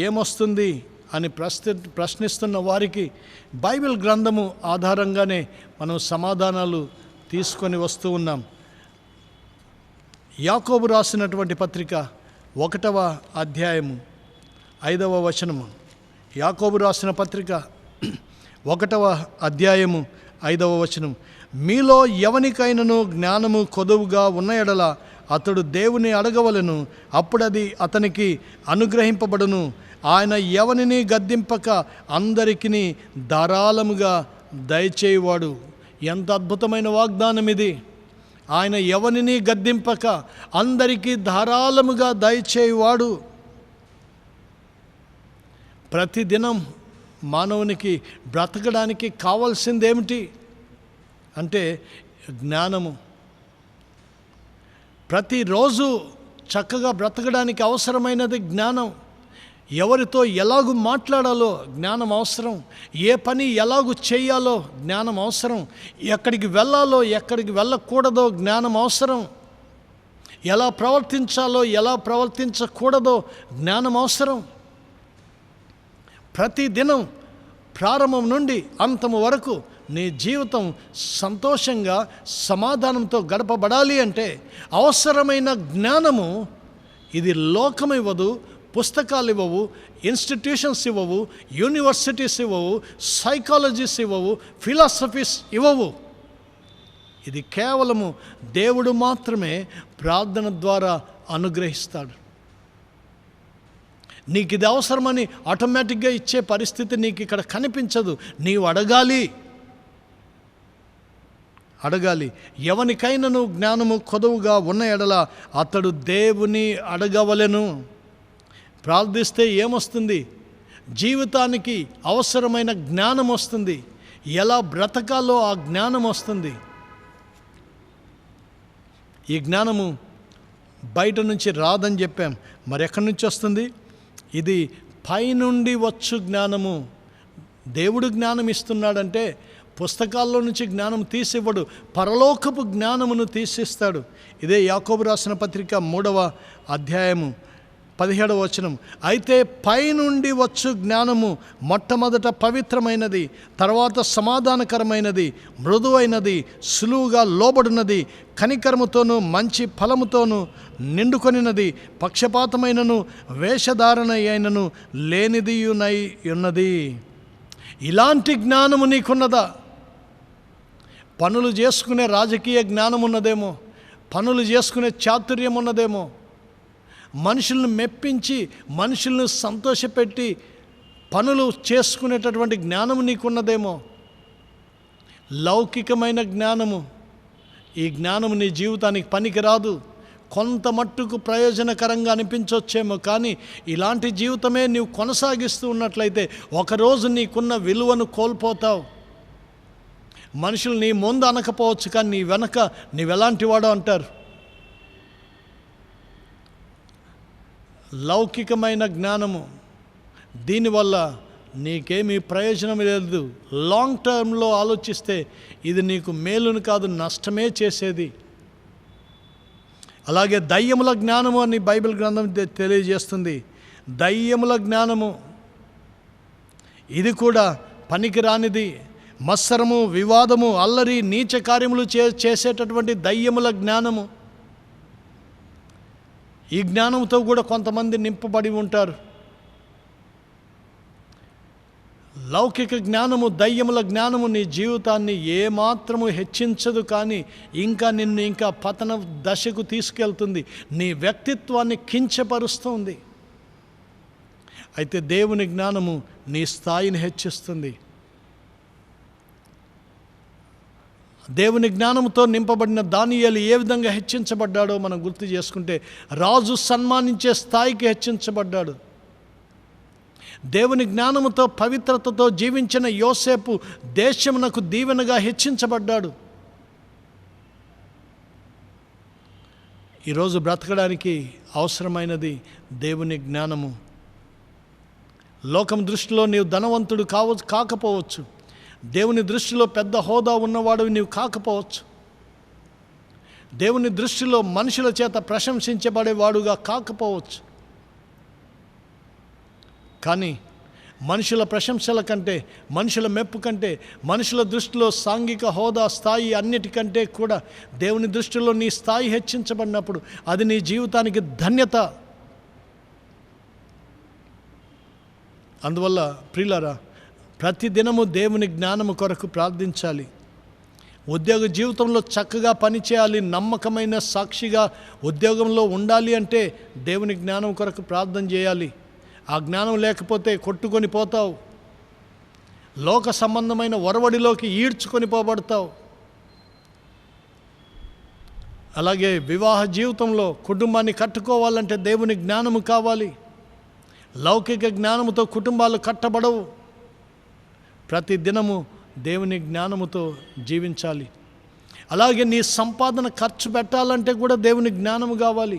ఏమొస్తుంది అని ప్రశ్నిస్తున్న వారికి బైబిల్ గ్రంథము ఆధారంగానే మనం సమాధానాలు తీసుకొని వస్తూ ఉన్నాం. యాకోబు రాసినటువంటి పత్రిక 1వ అధ్యాయము 5వ వచనము. యాకోబు రాసిన పత్రిక 1వ అధ్యాయము 5వ వచనం. మీలో ఎవనికైనను జ్ఞానము కొదువుగా ఉన్న ఎడల అతడు దేవుని అడగవలెను, అప్పుడది అతనికి అనుగ్రహింపబడును. ఆయన ఎవనిని గద్దింపక అందరికీ ధారాళముగా దయచేయువాడు. ఎంత అద్భుతమైన వాగ్దానం ఇది! ఆయన ఎవనిని గద్దింపక అందరికీ ధారాళముగా దయచేయువాడు. ప్రతిదినం మానవునికి బ్రతకడానికి కావాల్సిందేమిటి అంటే జ్ఞానము. ప్రతిరోజు చక్కగా బ్రతకడానికి అవసరమైనది జ్ఞానం. ఎవరితో ఎలాగూ మాట్లాడాలో జ్ఞానం అవసరం, ఏ పని ఎలాగూ చేయాలో జ్ఞానం అవసరం, ఎక్కడికి వెళ్ళాలో ఎక్కడికి వెళ్ళకూడదో జ్ఞానం అవసరం, ఎలా ప్రవర్తించాలో ఎలా ప్రవర్తించకూడదో జ్ఞానం అవసరం. ప్రతిదినం ప్రారంభం నుండి అంతము వరకు నీ జీవితం సంతోషంగా సమాధానంతో గడపబడాలి అంటే అవసరమైన జ్ఞానము ఇది లోకం ఇవ్వదు, పుస్తకాలు ఇవ్వవు, ఇన్స్టిట్యూషన్స్ ఇవ్వవు, యూనివర్సిటీస్ ఇవ్వవు, సైకాలజీస్ ఇవ్వవు, ఫిలాసఫీస్ ఇవ్వవు. ఇది కేవలము దేవుడు మాత్రమే ప్రార్థన ద్వారా అనుగ్రహిస్తాడు. నీకు ఇది అవసరమని ఆటోమేటిక్గా ఇచ్చే పరిస్థితి నీకు ఇక్కడ కనిపించదు. నీవు అడగాలి. ఎవనికైనను జ్ఞానము కొదువుగా ఉన్న ఎడల అతడు దేవుని అడగవలెను. ప్రార్థిస్తే ఏమొస్తుంది? జీవితానికి అవసరమైన జ్ఞానం వస్తుంది. ఎలా బ్రతకాలో ఆ జ్ఞానం వస్తుంది. ఈ జ్ఞానము బయట నుంచి రాదని చెప్పాం. మరి ఎక్కడి నుంచి వస్తుంది? ఇది పైనుండి వచ్చు జ్ఞానము. దేవుడు జ్ఞానం ఇస్తున్నాడంటే పుస్తకాల్లో నుంచి జ్ఞానం తీసివ్వడు, పరలోకపు జ్ఞానమును తీసిస్తాడు. ఇదే యాకోబు రాసిన పత్రిక 3వ అధ్యాయము 17వ వచనం. అయితే పైనుండి వచ్చు జ్ఞానము మొట్టమొదట పవిత్రమైనది, తర్వాత సమాధానకరమైనది, మృదువైనది, సులువుగా లోబడినది, కనికరముతోనూ మంచి ఫలముతోనూ నిండుకొనినది, పక్షపాతమైనను వేషధారణ అయినను లేనిదియునై ఉన్నది. ఇలాంటి జ్ఞానము నీకున్నదా? పనులు చేసుకునే రాజకీయ జ్ఞానం ఉన్నదేమో, పనులు చేసుకునే చాతుర్యం ఉన్నదేమో, మనుషులను మెప్పించి మనుషులను సంతోషపెట్టి పనులు చేసుకునేటటువంటి జ్ఞానము నీకున్నదేమో. లౌకికమైన జ్ఞానము, ఈ జ్ఞానము నీ జీవితానికి పనికిరాదు. కొంత మట్టుకు ప్రయోజనకరంగా అనిపించవచ్చేమో, కానీ ఇలాంటి జీవితమే నీవు కొనసాగిస్తూ ఉన్నట్లయితే ఒకరోజు నీకున్న విలువను కోల్పోతావు. మనుషులు నీ ముందు అనకపోవచ్చు, కానీ నీ వెనక నీవెలాంటి వాడో అంటారు. లౌకికమైన జ్ఞానము, దీనివల్ల నీకేమీ ప్రయోజనం లేదు. లాంగ్ టర్మ్లో ఆలోచిస్తే ఇది నీకు మేలును కాదు, నష్టమే చేసేది. అలాగే దయ్యముల జ్ఞానము అని బైబిల్ గ్రంథం తెలియజేస్తుంది. దయ్యముల జ్ఞానము ఇది కూడా పనికిరానిది. మత్సరము, వివాదము, అల్లరి, నీచ కార్యములు చేసేటటువంటి దయ్యముల జ్ఞానము. ఈ జ్ఞానంతో కూడా కొంతమంది నింపబడి ఉంటారు. లౌకిక జ్ఞానము, దయ్యముల జ్ఞానము నీ జీవితాన్ని ఏమాత్రము హెచ్చించదు, కానీ నిన్ను ఇంకా పతన దశకు తీసుకెళ్తుంది. నీ వ్యక్తిత్వాన్ని కించపరుస్తుంది. అయితే దేవుని జ్ఞానము నీ స్థాయిని హెచ్చిస్తుంది. దేవుని జ్ఞానంతో నింపబడిన దానియేలు ఏ విధంగా హెచ్చించబడ్డాడో మనం గుర్తు చేసుకుంటే, రాజు సన్మానించే స్థాయికి హెచ్చించబడ్డాడు. దేవుని జ్ఞానముతో పవిత్రతతో జీవించిన యోసేపు దేశమునకు దీవెనగా హెచ్చించబడ్డాడు. ఈరోజు బ్రతకడానికి అవసరమైనది దేవుని జ్ఞానము. లోకం దృష్టిలో నీవు ధనవంతుడు కాకపోవచ్చు, దేవుని దృష్టిలో పెద్ద హోదా ఉన్నవాడు నీవు కాకపోవచ్చు, దేవుని దృష్టిలో మనుషుల చేత ప్రశంసించబడేవాడుగా కాకపోవచ్చు. కానీ మనుషుల ప్రశంసల కంటే, మనుషుల మెప్పు కంటే, మనుషుల దృష్టిలో సాంఘిక హోదా స్థాయి అన్నిటికంటే కూడా దేవుని దృష్టిలో నీ స్థాయి హెచ్చించబడినప్పుడు అది నీ జీవితానికి ధన్యత. అందువల్ల ప్రియులారా, ప్రతిదినము దేవుని జ్ఞానము కొరకు ప్రార్థించాలి. ఉద్యోగ జీవితంలో చక్కగా పనిచేయాలి, నమ్మకమైన సాక్షిగా ఉద్యోగంలో ఉండాలి అంటే దేవుని జ్ఞానం కొరకు ప్రార్థన చేయాలి. ఆ జ్ఞానం లేకపోతే కొట్టుకొని పోతావు, లోక సంబంధమైన ఒరవడిలోకి ఈడ్చుకొని పోబడతావు. అలాగే వివాహ జీవితంలో కుటుంబాన్ని కట్టుకోవాలంటే దేవుని జ్ఞానము కావాలి. లౌకిక జ్ఞానముతో కుటుంబాలు కట్టబడవు. ప్రతి దినము దేవుని జ్ఞానముతో జీవించాలి. అలాగే నీ సంపాదన ఖర్చు పెట్టాలంటే కూడా దేవుని జ్ఞానము కావాలి.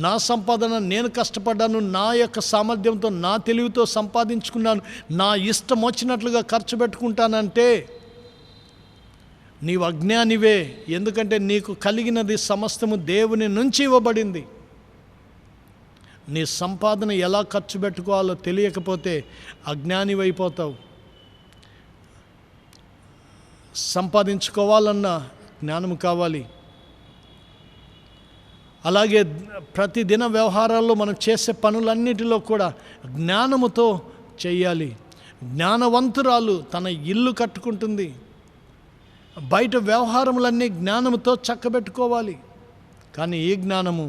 నా సంపాదన నేను కష్టపడ్డాను, నా యొక్క సామర్థ్యంతో, నా తెలివితో సంపాదించుకున్నాను, నా ఇష్టం వచ్చినట్లుగా ఖర్చు పెట్టుకుంటానంటే నీవు అజ్ఞానివే. ఎందుకంటే నీకు కలిగినది సమస్తము దేవుని నుంచి ఇవ్వబడింది. నీ సంపాదన ఎలా ఖర్చు పెట్టుకోవాలో తెలియకపోతే అజ్ఞానివైపోతావు. సంపాదించుకోవాలన్న జ్ఞానము కావాలి. అలాగే ప్రతిదిన వ్యవహారాల్లో మనం చేసే పనులన్నిటిలో కూడా జ్ఞానముతో చేయాలి. జ్ఞానవంతురాలు తన ఇల్లు కట్టుకుంటుంది. బయట వ్యవహారములన్నీ జ్ఞానముతో చక్కబెట్టుకోవాలి. కానీ ఈ జ్ఞానము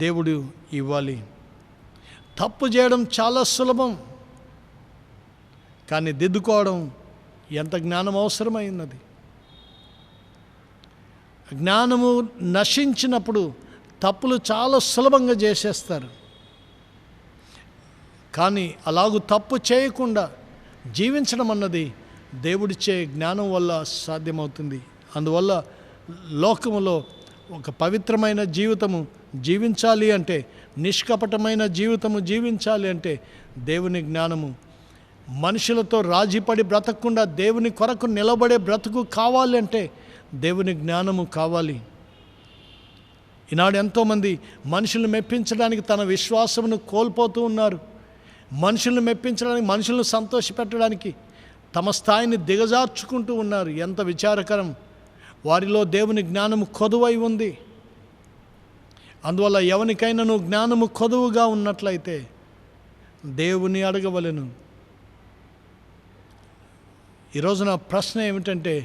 దేవుడు ఇవ్వాలి. తప్పు చేయడం చాలా సులభం, కానీ దిద్దుకోవడం ఎంత జ్ఞానం అవసరమైనది. జ్ఞానము నశించినప్పుడు తప్పులు చాలా సులభంగా చేసేస్తారు. కానీ అలాగూ తప్పు చేయకుండా జీవించడం అన్నది దేవుడిచ్చే జ్ఞానం వల్ల సాధ్యమవుతుంది. అందువల్ల లోకములో ఒక పవిత్రమైన జీవితము జీవించాలి అంటే, నిష్కపటమైన జీవితము జీవించాలి అంటే దేవుని జ్ఞానము. మనుషులతో రాజీపడి బ్రతకకుండా దేవుని కొరకు నిలబడే బ్రతుకు కావాలి అంటే దేవుని జ్ఞానము కావాలి. ఈనాడు ఎంతోమంది మనుషులను మెప్పించడానికి తన విశ్వాసమును కోల్పోతూ ఉన్నారు. మనుషులను మెప్పించడానికి, మనుషులను సంతోషపెట్టడానికి తమ స్థాయిని దిగజార్చుకుంటూ ఉన్నారు. ఎంత విచారకరం! వారిలో దేవుని జ్ఞానము కొదువై ఉంది. అందువల్ల ఎవరికైనా నువ్వు జ్ఞానము కొదువుగా ఉన్నట్లయితే దేవుని అడగవలెను. ఈరోజు నా ప్రశ్న ఏమిటంటే,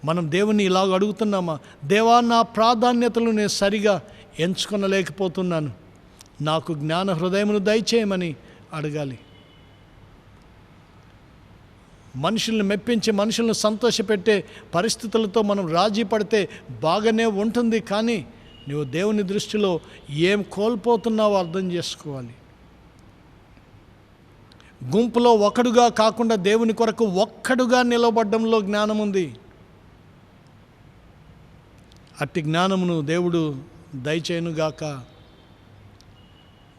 మనం దేవుని ఇలాగ అడుగుతున్నామా? దేవా, నా ప్రాధాన్యతలు నేను సరిగా ఎంచుకొనలేకపోతున్నాను, నాకు జ్ఞాన హృదయమును దయచేయమని అడగాలి. మనుషుల్ని మెప్పించి మనుషులను సంతోషపెట్టే పరిస్థితులతో మనం రాజీ పడితే బాగానే ఉంటుంది. కానీ నువ్వు దేవుని దృష్టిలో ఏం కోల్పోతున్నావో అర్థం చేసుకోవాలి. గుంపులో ఒకడుగా కాకుండా దేవుని కొరకు ఒక్కడుగా నిలబడ్డంలో జ్ఞానం ఉంది. అట్టి జ్ఞానమును దేవుడు దయచేయునుగాక.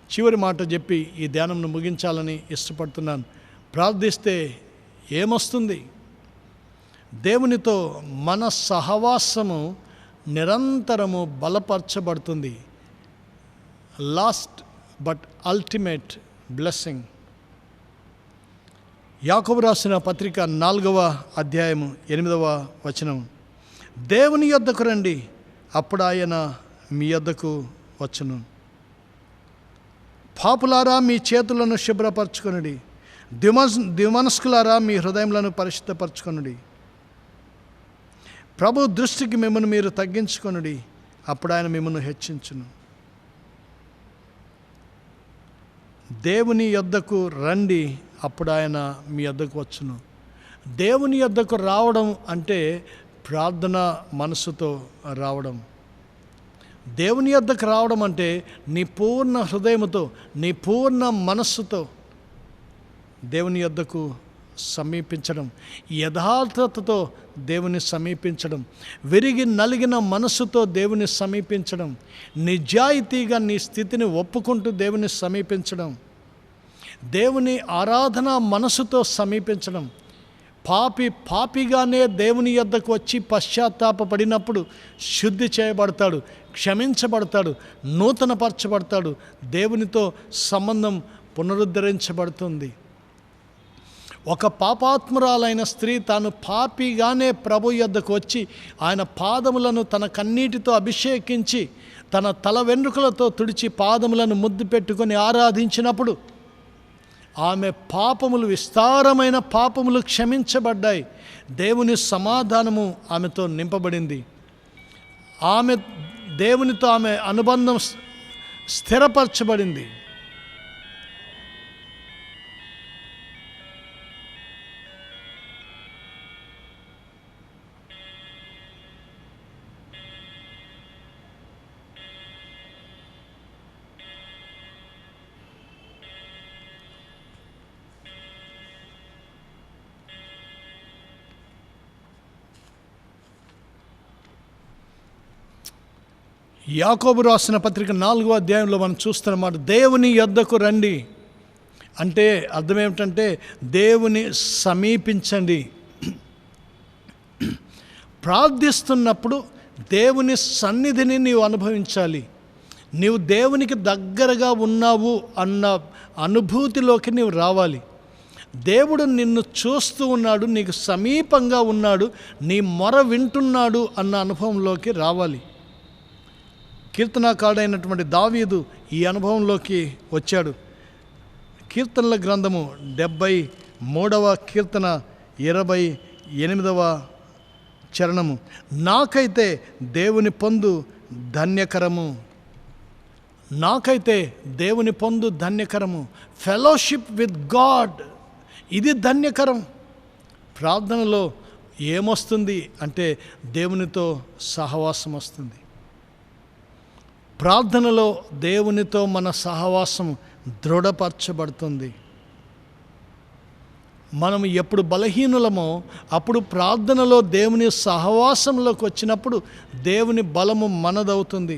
చివరి మాట చెప్పి ఈ ధ్యానంను ముగించాలని ఇష్టపడుతున్నాను. ప్రార్థిస్తే ఏమొస్తుంది? దేవునితో మన సహవాసము నిరంతరము బలపరచబడుతుంది. Last but ultimate blessing. యాకోబు రాసిన పత్రిక 4వ అధ్యాయము 8వ వచనం. దేవుని యొద్దకు రండి, అప్పుడు ఆయన మీ యొద్దకు వచ్చును. పాపులారా, మీ చేతులను శుభ్రపరచుకొనుడి, ద్విమనస్కులారా, మీ హృదయములను పరిశుద్ధపరచుకొనుడి. ప్రభు దృష్టికి మిమ్మల్ని మీరు తగ్గించుకొనుడి, అప్పుడు ఆయన మిమ్మల్ని హెచ్చించును. దేవుని యొద్దకు రండి, అప్పుడు ఆయన మీ యొద్దకు వచ్చును. దేవుని యొద్దకు రావడం అంటే ప్రార్థన మనసుతో రావడం. దేవుని యొద్దకు రావడం అంటే నీ పూర్ణ హృదయముతో, నీ పూర్ణ మనస్సుతో దేవుని యొద్దకు సమీపించడం, యథార్థతతో దేవుని సమీపించడం, విరిగి నలిగిన మనసుతో దేవుని సమీపించడం, నిజాయితీగా నీ స్థితిని ఒప్పుకుంటూ దేవుని సమీపించడం, దేవుని ఆరాధన మనసుతో సమీపించడం. పాపిగానే దేవుని యొద్దకు వచ్చి పశ్చాత్తాపపడినప్పుడు శుద్ధి చేయబడతాడు, క్షమించబడతాడు, నూతనపరచబడతాడు, దేవునితో సంబంధం పునరుద్ధరించబడుతుంది. ఒక పాపాత్మురాలైన స్త్రీ తాను పాపిగానే ప్రభు యొద్దకు వచ్చి ఆయన పాదములను తన కన్నీటితో అభిషేకించి తన తల వెంట్రుకలతో తుడిచి పాదములను ముద్దు పెట్టుకొని ఆరాధించినప్పుడు ఆమె పాపములు, విస్తారమైన పాపములు క్షమించబడ్డాయి. దేవుని సమాధానము ఆమెతో నింపబడింది. దేవునితో ఆమె అనుబంధం స్థిరపరచబడింది. యాకోబు రాసిన పత్రిక 4వ అధ్యాయంలో మనం చూస్తున్నమాట, దేవుని యొద్దకు రండి అంటే అర్థం ఏమిటంటే దేవుని సమీపించండి. ప్రార్థిస్తున్నప్పుడు దేవుని సన్నిధిని నీవు అనుభవించాలి. నీవు దేవునికి దగ్గరగా ఉన్నావు అన్న అనుభూతిలోకి నీవు రావాలి. దేవుడు నిన్ను చూస్తూ ఉన్నాడు, నీకు సమీపంగా ఉన్నాడు, నీ మొర వింటున్నాడు అన్న అనుభవంలోకి రావాలి. కీర్తనాకారుడైనటువంటి దావీదు ఈ అనుభవంలోకి వచ్చాడు. కీర్తనల గ్రంథము 73వ కీర్తన 28వ చరణము, నాకైతే దేవుని పొందు ధన్యకరము, నాకైతే దేవుని పొందు ధన్యకరము, ఫెలోషిప్ విత్ గాడ్, ఇది ధన్యకరం. ప్రార్థనలో ఏమొస్తుంది అంటే దేవునితో సహవాసం వస్తుంది. ప్రార్థనలో దేవునితో మన సహవాసం దృఢపరచబడుతుంది. మనం ఎప్పుడు బలహీనులమో అప్పుడు ప్రార్థనలో దేవుని సహవాసంలోకి వచ్చినప్పుడు దేవుని బలము మనదవుతుంది.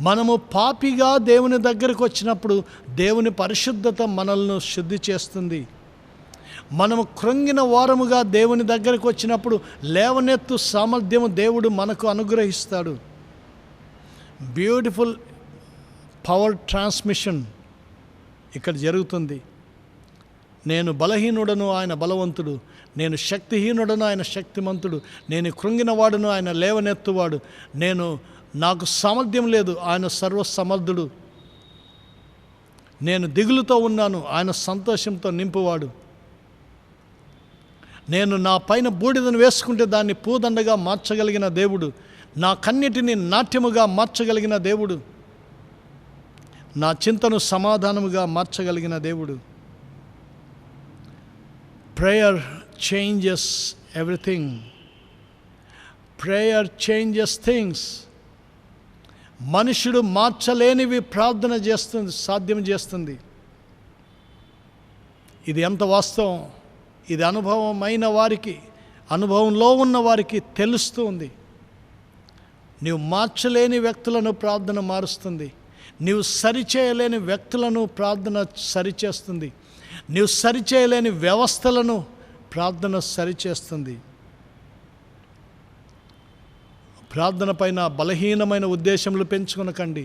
మనము పాపిగా దేవుని దగ్గరకు వచ్చినప్పుడు దేవుని పరిశుద్ధత మనల్ని శుద్ధి చేస్తుంది. మనము కృంగిన వారముగా దేవుని దగ్గరకు వచ్చినప్పుడు లేవనెత్తు సామర్థ్యము దేవుడు మనకు అనుగ్రహిస్తాడు. బ్యూటిఫుల్ పవర్ ట్రాన్స్మిషన్ ఇక్కడ జరుగుతుంది. నేను బలహీనుడను, ఆయన బలవంతుడు, నేను శక్తిహీనుడను, ఆయన శక్తిమంతుడు, నేను కృంగినవాడును, ఆయన లేవనెత్తువాడు, నాకు సామర్థ్యం లేదు, ఆయన సర్వసమర్థుడు, నేను దిగులుతో ఉన్నాను, ఆయన సంతోషంతో నింపువాడు, నేను నా పైన బూడిదను వేసుకుంటే దాన్ని పూదండగా మార్చగలిగిన దేవుడు, నా కన్నిటిని నాట్యముగా మార్చగలిగిన దేవుడు, నా చింతను సమాధానముగా మార్చగలిగిన దేవుడు. Prayer changes everything. Prayer changes things. మనుషుడు మార్చలేనివి ప్రార్థన చేస్తుంది, సాధ్యం చేస్తుంది. ఇది ఎంత వాస్తవం, ఇది అనుభవమైన వారికి, అనుభవంలో ఉన్న వారికి తెలుస్తూ ఉంది. నీవు మార్చలేని వ్యక్తులను ప్రార్థన మారుస్తుంది. నీవు సరిచేయలేని వ్యక్తులను ప్రార్థన సరిచేస్తుంది. నీవు సరిచేయలేని వ్యవస్థలను ప్రార్థన సరిచేస్తుంది. ప్రార్థన పైన బలహీనమైన ఉద్దేశములు పెంచుకొనకండి.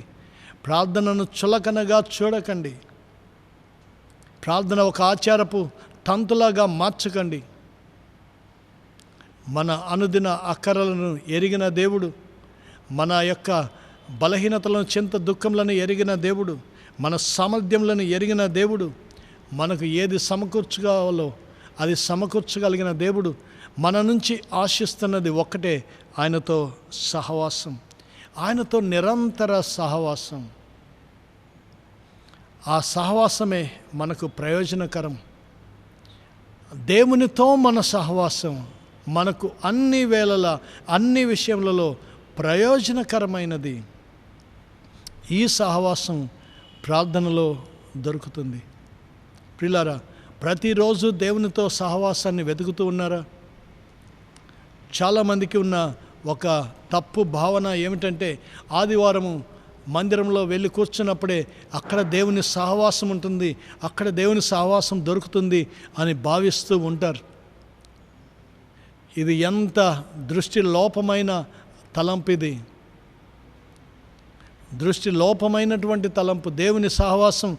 ప్రార్థనను చులకనగా చూడకండి. ప్రార్థన ఒక ఆచారపు తంతులాగా మార్చకండి. మన అనుదిన అక్కరలను ఎరిగిన దేవుడు, మన యొక్క బలహీనతలను, చింత దుఃఖములను ఎరిగిన దేవుడు, మన సామర్థ్యములను ఎరిగిన దేవుడు, మనకు ఏది సమకూర్చుకోవాలో అది సమకూర్చగలిగిన దేవుడు, మన నుంచి ఆశిస్తున్నది ఒక్కటే, ఆయనతో సహవాసం, ఆయనతో నిరంతర సహవాసం. ఆ సహవాసమే మనకు ప్రయోజనకరం. దేవునితో మన సహవాసం మనకు అన్ని వేళలా, అన్ని విషయములలో ప్రయోజనకరమైనది. ఈ సహవాసం ప్రార్థనలో దొరుకుతుంది. ప్రియులారా, ప్రతిరోజు దేవునితో సహవాసాన్ని వెతుకుతూ ఉన్నారా? చాలామందికి ఉన్న ఒక తప్పు భావన ఏమిటంటే, ఆదివారము మందిరంలో వెళ్ళి కూర్చున్నప్పుడే అక్కడ దేవుని సహవాసం ఉంటుంది, అక్కడ దేవుని సహవాసం దొరుకుతుంది అని భావిస్తూ ఉంటారు. ఇది ఎంత దృష్టి లోపమైన తలంపు, ఇది దృష్టి లోపమైనటువంటి తలంపు. దేవుని సహవాసం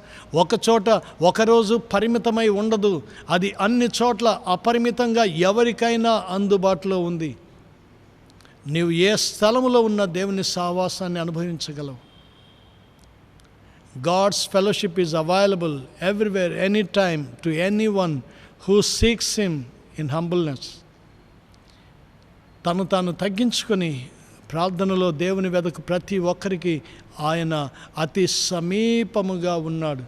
ఒకచోట ఒకరోజు పరిమితమై ఉండదు, అది అన్ని చోట్ల అపరిమితంగా ఎవరికైనా అందుబాటులో ఉంది. నీవు ఏ స్థలములో ఉన్న దేవుని సహవాసాన్ని అనుభవించగలవు. God's fellowship is available everywhere, anytime, to anyone who seeks Him in humbleness. తను తాను తగ్గించుకొని ప్రార్థనలో దేవుని వెదకు ప్రతి ఒక్కరికి ఆయన అతి సమీపముగా ఉన్నాడు.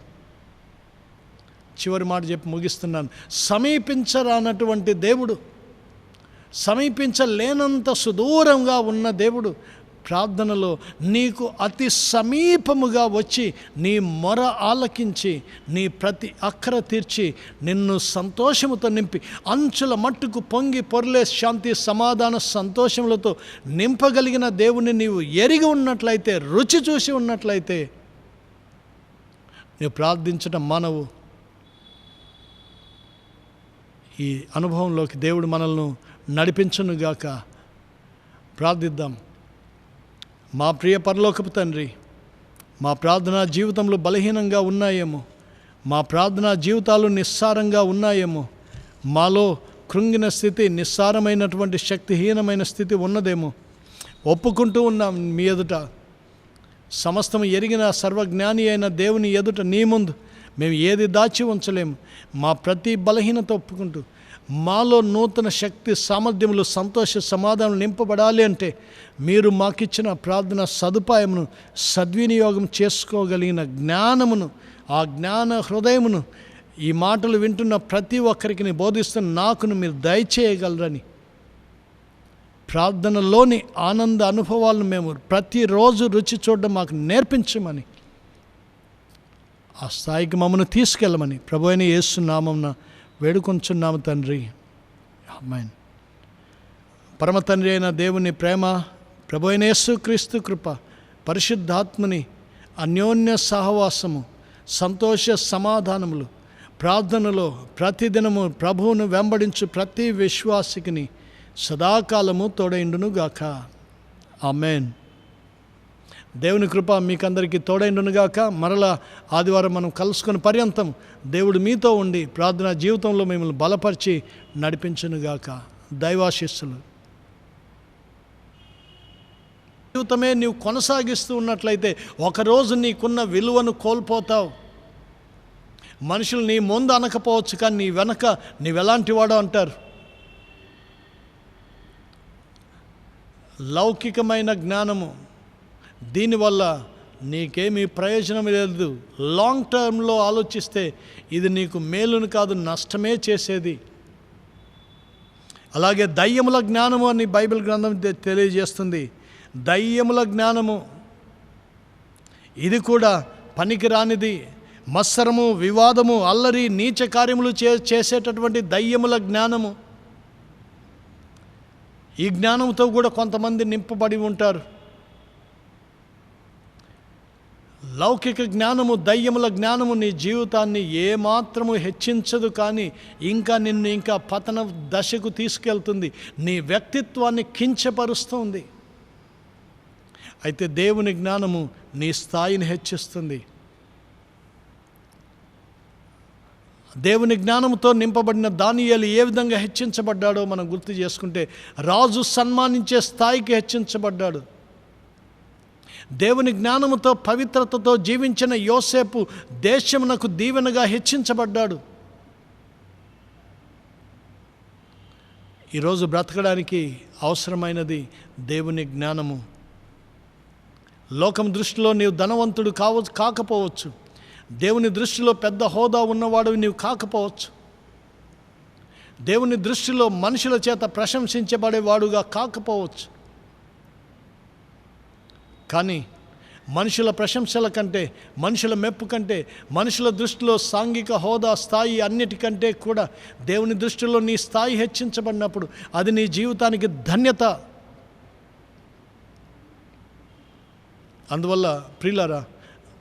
చివరి మాట చెప్పి ముగిస్తున్నాను. సమీపించరానటువంటి దేవుడు, సమీపించలేనంత సుదూరంగా ఉన్న దేవుడు ప్రార్థనలో నీకు అతి సమీపముగా వచ్చి నీ మొర ఆలకించి నీ ప్రతి అక్కర తీర్చి నిన్ను సంతోషముతో నింపి అంచుల మట్టుకు పొంగి పొర్లే శాంతి సమాధాన సంతోషములతో నింపగలిగిన దేవుని నీవు ఎరిగి ఉన్నట్లయితే, రుచి చూసి ఉన్నట్లయితే నీవు ప్రార్థించడం మానవు. ఈ అనుభవంలోకి దేవుడు మనల్ని నడిపించునుగాక. ప్రార్థిద్దాం. మా ప్రియ పరలోకపు తండ్రి, మా ప్రార్థనా జీవితంలో బలహీనంగా ఉన్నాయేమో, మా ప్రార్థనా జీవితాలు నిస్సారంగా ఉన్నాయేమో, మాలో కృంగిన స్థితి, నిస్సారమైనటువంటి శక్తిహీనమైన స్థితి ఉన్నదేమో ఒప్పుకుంటూ ఉన్నాం మీ ఎదుట. సమస్తం ఎరిగిన సర్వజ్ఞాని అయిన దేవుని ఎదుట నీ ముందు మేము ఏది దాచి ఉంచలేము. మా ప్రతి బలహీనత ఒప్పుకుంటూ మాలో నూతన శక్తి సామర్థ్యములు సంతోష సమాధానం నింపబడాలి అంటే మీరు మాకిచ్చిన ప్రార్థన సదుపాయమును సద్వినియోగం చేసుకోగలిగిన జ్ఞానమును, ఆ జ్ఞాన హృదయమును ఈ మాటలు వింటున్న ప్రతి ఒక్కరికి బోధిస్తున్న నాకును మీరు దయచేయగలరని, ప్రార్థనలోని ఆనంద అనుభవాలను మేము ప్రతిరోజు రుచి చూడడం మాకు నేర్పించమని, ఆ స్థాయికి మమ్మల్ని తీసుకెళ్ళమని ప్రభువైన యేసు నామమున వేడుకొంచున్నాము తండ్రి. ఆమేన్. పరమ తండ్రి అయిన దేవుని ప్రేమ, ప్రభువైన యేసుక్రీస్తు కృప, పరిశుద్ధాత్మని అన్యోన్య సహవాసము, సంతోష సమాధానములు ప్రార్థనలో ప్రతిదినము ప్రభువును వెంబడించు ప్రతి విశ్వాసికిని సదాకాలము తోడైండునుగాక. ఆమేన్. దేవుని కృప మీకందరికీ తోడైండునుగాక. మరలా ఆదివారం మనం కలుసుకుని పర్యంతం దేవుడు మీతో ఉండి ప్రార్థనా జీవితంలో మిమ్మల్ని బలపరిచి నడిపించునుగాక. దైవాశీస్సులు. జీవితమే నీవు కొనసాగిస్తూ ఉన్నట్లయితే ఒకరోజు నీకున్న విలువను కోల్పోతావు. మనుషులు నీ ముందు అనకపోవచ్చు, కానీ నీ వెనక నీవెలాంటి వాడో అంటారు. లౌకికమైన జ్ఞానము, దీనివల్ల నీకేమీ ప్రయోజనం లేదు. లాంగ్ టర్మ్లో ఆలోచిస్తే ఇది నీకు మేలును కాదు, నష్టమే చేసేది. అలాగే దయ్యముల జ్ఞానము అని బైబిల్ గ్రంథం తెలియజేస్తుంది. దయ్యముల జ్ఞానము ఇది కూడా పనికిరానిది. మత్సరము, వివాదము, అల్లరి, నీచ కార్యములు చేసేటటువంటి దయ్యముల జ్ఞానము. ఈ జ్ఞానంతో కూడా కొంతమంది నింపబడి ఉంటారు. లౌకిక జ్ఞానము, దయ్యముల జ్ఞానము నీ జీవితాన్ని ఏమాత్రము హెచ్చించదు, కానీ నిన్ను ఇంకా పతన దశకు తీసుకెళ్తుంది, నీ వ్యక్తిత్వాన్ని కించపరుస్తుంది. అయితే దేవుని జ్ఞానము నీ స్థాయిని హెచ్చిస్తుంది. దేవుని జ్ఞానంతో నింపబడిన దానియేలు ఏ విధంగా హెచ్చించబడ్డాడో మనం గుర్తు చేసుకుంటే, రాజు సన్మానించే స్థాయికి హెచ్చించబడ్డాడు. దేవుని జ్ఞానముతో పవిత్రతతో జీవించిన యోసేపు దేశమునకు దీవెనగా హెచ్చించబడ్డాడు. ఈరోజు బ్రతకడానికి అవసరమైనది దేవుని జ్ఞానము. లోకం దృష్టిలో నీవు ధనవంతుడు కాకపోవచ్చు, దేవుని దృష్టిలో పెద్ద హోదా ఉన్నవాడు నీవు కాకపోవచ్చు, దేవుని దృష్టిలో మనుషుల చేత ప్రశంసించబడేవాడుగా కాకపోవచ్చు, కానీ మనుషుల ప్రశంసల కంటే, మనుషుల మెప్పు కంటే, మనుషుల దృష్టిలో సాంఘిక హోదా స్థాయి అన్నిటికంటే కూడా దేవుని దృష్టిలో నీ స్థాయి హెచ్చించబడినప్పుడు అది నీ జీవితానికి ధన్యత. అందువల్ల ప్రియులారా,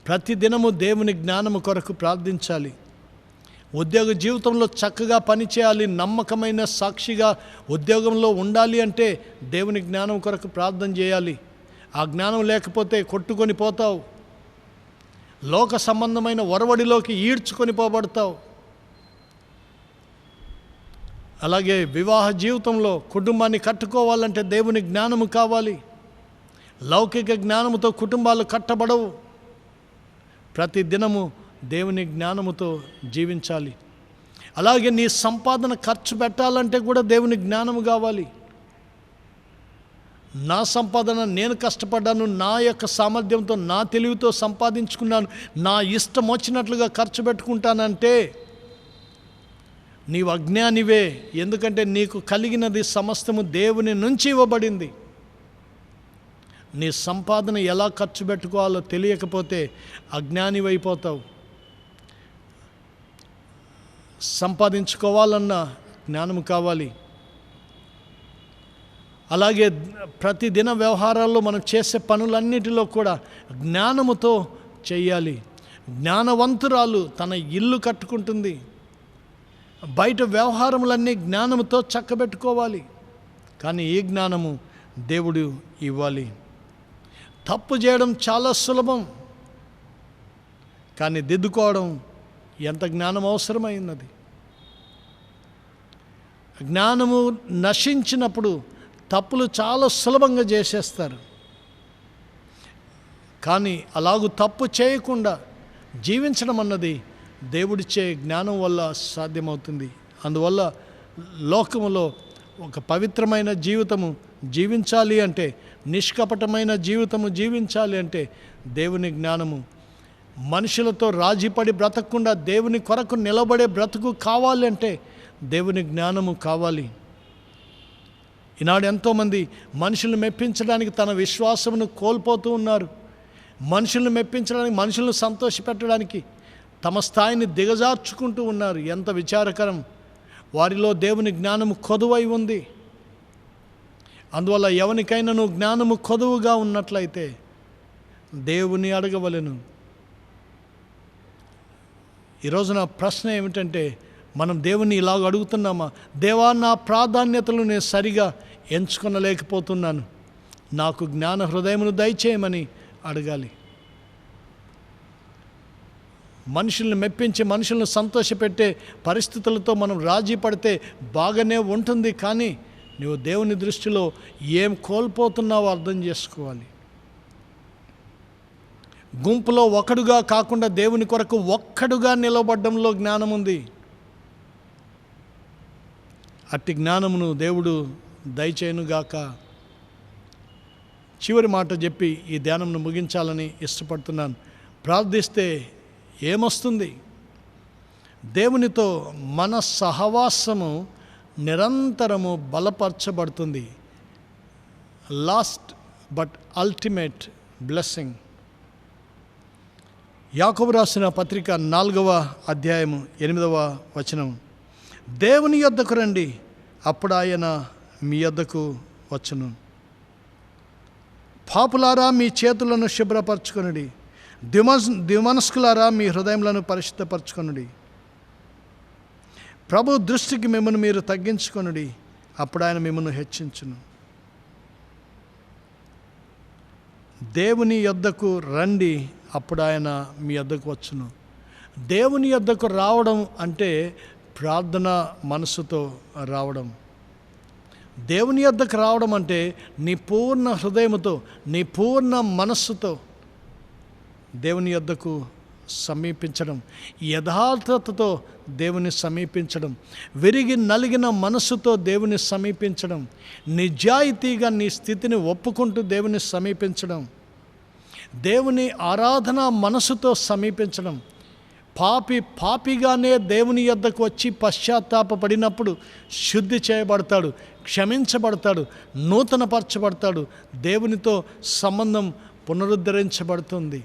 ప్రతిదినము దేవుని జ్ఞానము కొరకు ప్రార్థించాలి. ఉద్యోగ జీవితంలో చక్కగా పనిచేయాలి, నమ్మకమైన సాక్షిగా ఉద్యోగంలో ఉండాలి అంటే దేవుని జ్ఞానం కొరకు ప్రార్థన చేయాలి. ఆ జ్ఞానం లేకపోతే కొట్టుకొని పోతావు, లోక సంబంధమైన ఒరవడిలోకి ఈడ్చుకొని పోబడతావు. అలాగే వివాహ జీవితంలో కుటుంబాన్ని కట్టుకోవాలంటే దేవుని జ్ఞానము కావాలి. లౌకిక జ్ఞానముతో కుటుంబాలు కట్టబడవు. ప్రతి దినము దేవుని జ్ఞానముతో జీవించాలి. అలాగే నీ సంపాదన ఖర్చు పెట్టాలంటే కూడా దేవుని జ్ఞానము కావాలి. నా సంపాదన నేను కష్టపడ్డాను, నా యొక్క సామర్థ్యంతో, నా తెలివితో సంపాదించుకున్నాను, నా ఇష్టం వచ్చినట్లుగా ఖర్చు పెట్టుకుంటానంటే నీవు అజ్ఞానివే. ఎందుకంటే నీకు కలిగినది సమస్తము దేవుని నుంచి ఇవ్వబడింది. నీ సంపాదన ఎలా ఖర్చు పెట్టుకోవాలో తెలియకపోతే అజ్ఞానివైపోతావు. సంపాదించుకోవాలన్న జ్ఞానం కావాలి. అలాగే ప్రతిదిన వ్యవహారాల్లో మనం చేసే పనులన్నిటిలో కూడా జ్ఞానముతో చేయాలి. జ్ఞానవంతురాలు తన ఇల్లు కట్టుకుంటుంది. బయట వ్యవహారములన్నీ జ్ఞానముతో చక్కబెట్టుకోవాలి. కానీ ఈ జ్ఞానము దేవుడు ఇవ్వాలి. తప్పు చేయడం చాలా సులభం, కానీ దిద్దుకోవడం ఎంత జ్ఞానం అవసరమైనది. జ్ఞానము నశించినప్పుడు తప్పులు చాలా సులభంగా చేసేస్తారు. కానీ అలాగూ తప్పు చేయకుండా జీవించడం అన్నది దేవుడిచ్చే జ్ఞానం వల్ల సాధ్యమవుతుంది. అందువల్ల లోకములో ఒక పవిత్రమైన జీవితము జీవించాలి అంటే, నిష్కపటమైన జీవితము జీవించాలి అంటే దేవుని జ్ఞానము, మనుషులతో రాజీపడి బ్రతకకుండా దేవుని కొరకు నిలబడే బ్రతుకు కావాలి అంటే దేవుని జ్ఞానము కావాలి. ఈనాడు ఎంతోమంది మనుషులను మెప్పించడానికి తన విశ్వాసమును కోల్పోతూ ఉన్నారు. మనుషులను మెప్పించడానికి, మనుషులను సంతోషపెట్టడానికి తమ స్థాయిని దిగజార్చుకుంటూ ఉన్నారు. ఎంత విచారకరం! వారిలో దేవుని జ్ఞానము కొదువై ఉంది. అందువల్ల ఎవరికైనా నువ్వు జ్ఞానము కొదువుగా ఉన్నట్లయితే దేవుని అడగవలెను. ఈరోజు నా ప్రశ్న ఏమిటంటే, మనం దేవుని ఇలాగ అడుగుతున్నామా? దేవా, నా ప్రాధాన్యతలు నేను సరిగా ఎంచుకొనలేకపోతున్నాను, నాకు జ్ఞాన హృదయమును దయచేయమని అడగాలి. మనుషుల్ని మెప్పించి మనుషులను సంతోషపెట్టే పరిస్థితులతో మనం రాజీ పడితే బాగానే ఉంటుంది. కానీ నువ్వు దేవుని దృష్టిలో ఏం కోల్పోతున్నావో అర్థం చేసుకోవాలి. గుంపులో ఒకడుగా కాకుండా దేవుని కొరకు ఒక్కడుగా నిలబడ్డంలో జ్ఞానం ఉంది. అట్టి జ్ఞానమును దేవుడు దయచేయునుగాక. చివరి మాట చెప్పి ఈ ధ్యానంను ముగించాలని ఇష్టపడుతున్నాను. ప్రార్థిస్తే ఏమొస్తుంది? దేవునితో మన సహవాసము నిరంతరము బలపరచబడుతుంది. Last but ultimate blessing. యాకోబు రాసిన పత్రిక 4వ అధ్యాయము 8వ వచనం. దేవుని యొద్దకు రండి, అప్పుడు ఆయన మీ యొద్దకు వచ్చును. పాపులారా, మీ చేతులను శుభ్రపరచుకొనుడి, ద్విమనస్కులారా, మీ హృదయములను పరిశుద్ధపరచుకొనుడి. ప్రభు దృష్టికి మిమ్మల్ని మీరు తగ్గించుకొనుడి, అప్పుడు ఆయన మిమ్మల్ని హెచ్చించును. దేవుని యొద్దకు రండి, అప్పుడు ఆయన మీ యొద్దకు వచ్చును. దేవుని యొద్దకు రావడం అంటే ప్రార్థన మనసుతో రావడం. దేవుని యొద్దకు రావడం అంటే నీ పూర్ణ హృదయముతో, నీ పూర్ణ మనస్సుతో దేవుని యొద్దకు సమీపించడం, యథార్థతతో దేవుని సమీపించడం, విరిగి నలిగిన మనస్సుతో దేవుని సమీపించడం, నిజాయితీగా నీ స్థితిని ఒప్పుకుంటూ దేవుని సమీపించడం, దేవుని ఆరాధన మనసుతో సమీపించడం. పాపిగానే దేవుని యొద్దకు వచ్చి పశ్చాత్తాపపడినప్పుడు శుద్ధి చేయబడతాడు, క్షమించబడతాడు, నూతనపరచబడతాడు, దేవునితో సంబంధం పునరుద్ధరించబడుతుంది.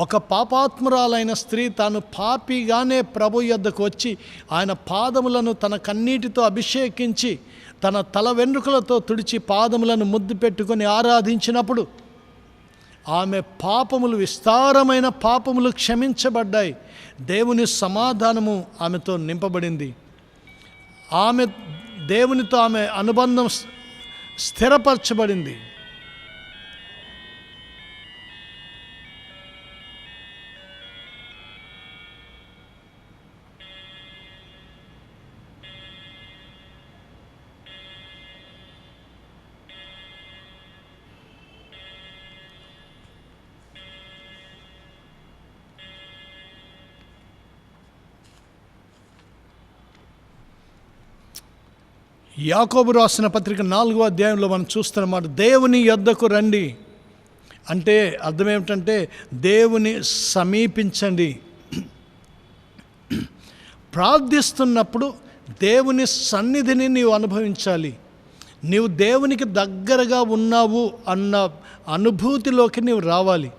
ఒక పాపాత్మురాలైన స్త్రీ తాను పాపిగానే ప్రభు యొద్దకు వచ్చి ఆయన పాదములను తన కన్నీటితో అభిషేకించి తన తల వెంట్రుకలతో తుడిచి పాదములను ముద్దు పెట్టుకొని ఆరాధించినప్పుడు ఆమె పాపములు, విస్తారమైన పాపములు క్షమించబడ్డాయి. దేవుని సమాధానము ఆమెతో నింపబడింది. దేవునితో ఆమె అనుబంధం స్థిరపరచబడింది. యాకోబు రాసిన పత్రిక 4వ అధ్యాయంలో మనం చూస్తున్నమాట, దేవుని యొద్దకు రండి అంటే అర్థం ఏమిటంటే దేవుని సమీపించండి. ప్రార్థిస్తున్నప్పుడు దేవుని సన్నిధిని నీవు అనుభవించాలి. నీవు దేవునికి దగ్గరగా ఉన్నావు అన్న అనుభూతిలోకి నీవు రావాలి.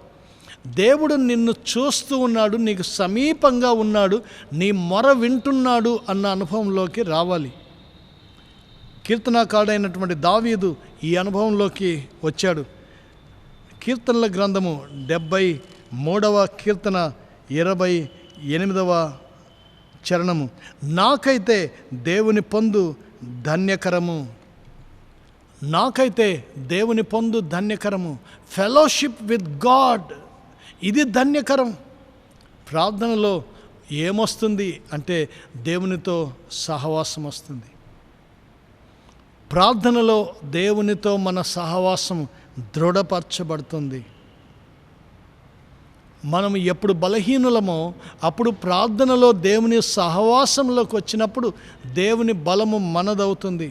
దేవుడు నిన్ను చూస్తూ ఉన్నాడు, నీకు సమీపంగా ఉన్నాడు, నీ మొర వింటున్నాడు అన్న అనుభవంలోకి రావాలి. కీర్తనాకారుడైనటువంటి దావీదు ఈ అనుభవంలోకి వచ్చాడు. కీర్తనల గ్రంథము 73వ కీర్తన 28వ చరణము, నాకైతే దేవుని పొందు ధన్యకరము. నాకైతే దేవుని పొందు ధన్యకరము. ఫెలోషిప్ విత్ గాడ్, ఇది ధన్యకరం. ప్రార్థనలో ఏమొస్తుంది అంటే దేవునితో సహవాసం వస్తుంది. ప్రార్థనలో దేవునితో మన సహవాసం దృఢపరచబడుతుంది. మనం ఎప్పుడు బలహీనులమో అప్పుడు ప్రార్థనలో దేవుని సహవాసంలోకి వచ్చినప్పుడు దేవుని బలము మనదవుతుంది.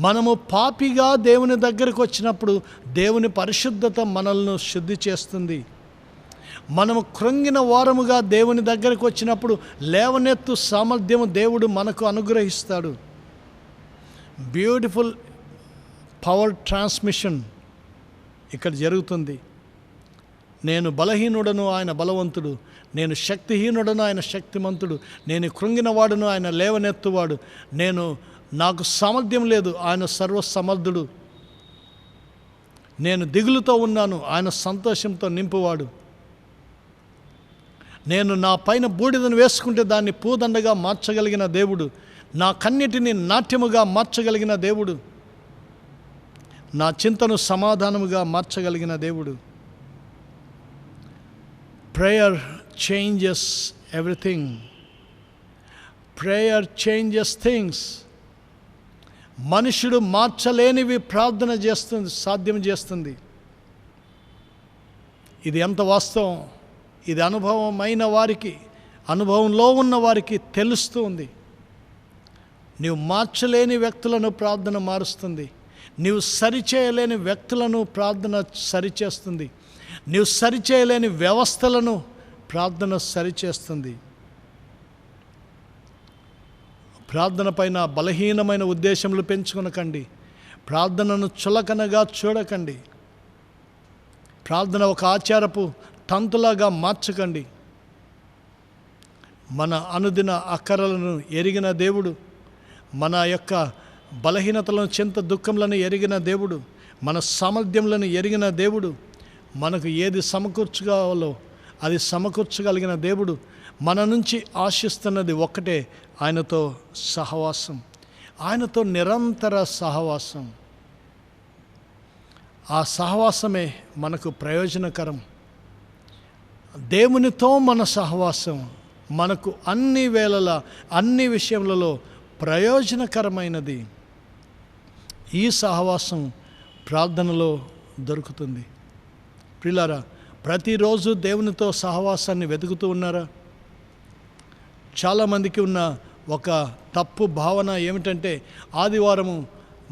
మనము పాపిగా దేవుని దగ్గరకు వచ్చినప్పుడు దేవుని పరిశుద్ధత మనల్ని శుద్ధి చేస్తుంది. మనము కృంగిన వారముగా దేవుని దగ్గరకు వచ్చినప్పుడు లేవనెత్తు సామర్థ్యము దేవుడు మనకు అనుగ్రహిస్తాడు. బ్యూటిఫుల్ పవర్ ట్రాన్స్మిషన్ ఇక్కడ జరుగుతుంది. నేను బలహీనుడను, ఆయన బలవంతుడు. నేను శక్తిహీనుడను, ఆయన శక్తిమంతుడు. నేను కృంగినవాడును, ఆయన లేవనెత్తువాడు. నాకు సామర్థ్యం లేదు, ఆయన సర్వసమర్థుడు. నేను దిగులుతో ఉన్నాను, ఆయన సంతోషంతో నింపువాడు. నేను నా పైన బూడిదను వేసుకుంటే దాన్ని పూదండగా మార్చగలిగిన దేవుడు. నా కన్నిటిని నాట్యముగా మార్చగలిగిన దేవుడు. నా చింతను సమాధానముగా మార్చగలిగిన దేవుడు. Prayer changes everything. Prayer changes things. మనుషుడు మార్చలేనివి ప్రార్థన చేస్తుంది, సాధ్యం చేస్తుంది. ఇది ఎంత వాస్తవం! ఇది అనుభవమైన వారికి, అనుభవంలో ఉన్న వారికి తెలుస్తూ ఉంది. నీవు మార్చలేని వ్యక్తులను ప్రార్థన మారుస్తుంది. నీవు సరిచేయలేని వ్యక్తులను ప్రార్థన సరిచేస్తుంది. నీవు సరిచేయలేని వ్యవస్థలను ప్రార్థన సరిచేస్తుంది. ప్రార్థన పైన బలహీనమైన ఉద్దేశములు పెంచుకొనకండి. ప్రార్థనను చులకనగా చూడకండి. ప్రార్థన ఒక ఆచారపు తంతులాగా మార్చకండి. మన అనుదిన అక్కరలను ఎరిగిన దేవుడు, మన యొక్క బలహీనతలను, చింత దుఃఖములను ఎరిగిన దేవుడు, మన సామర్థ్యములను ఎరిగిన దేవుడు, మనకు ఏది సమకూర్చగాలో అది సమకూర్చగలిగిన దేవుడు మన నుంచి ఆశిస్తున్నది ఒక్కటే, ఆయనతో సహవాసం, ఆయనతో నిరంతర సహవాసం. ఆ సహవాసమే మనకు ప్రయోజనకరం. దేవునితో మన సహవాసం మనకు అన్ని వేళలా, అన్ని విషయములలో ప్రయోజనకరమైనది. ఈ సహవాసం ప్రార్థనలో దొరుకుతుంది. ప్రియులారా, ప్రతిరోజు దేవునితో సహవాసాన్ని వెతుకుతూ ఉన్నారా? చాలామందికి ఉన్న ఒక తప్పు భావన ఏమిటంటే, ఆదివారము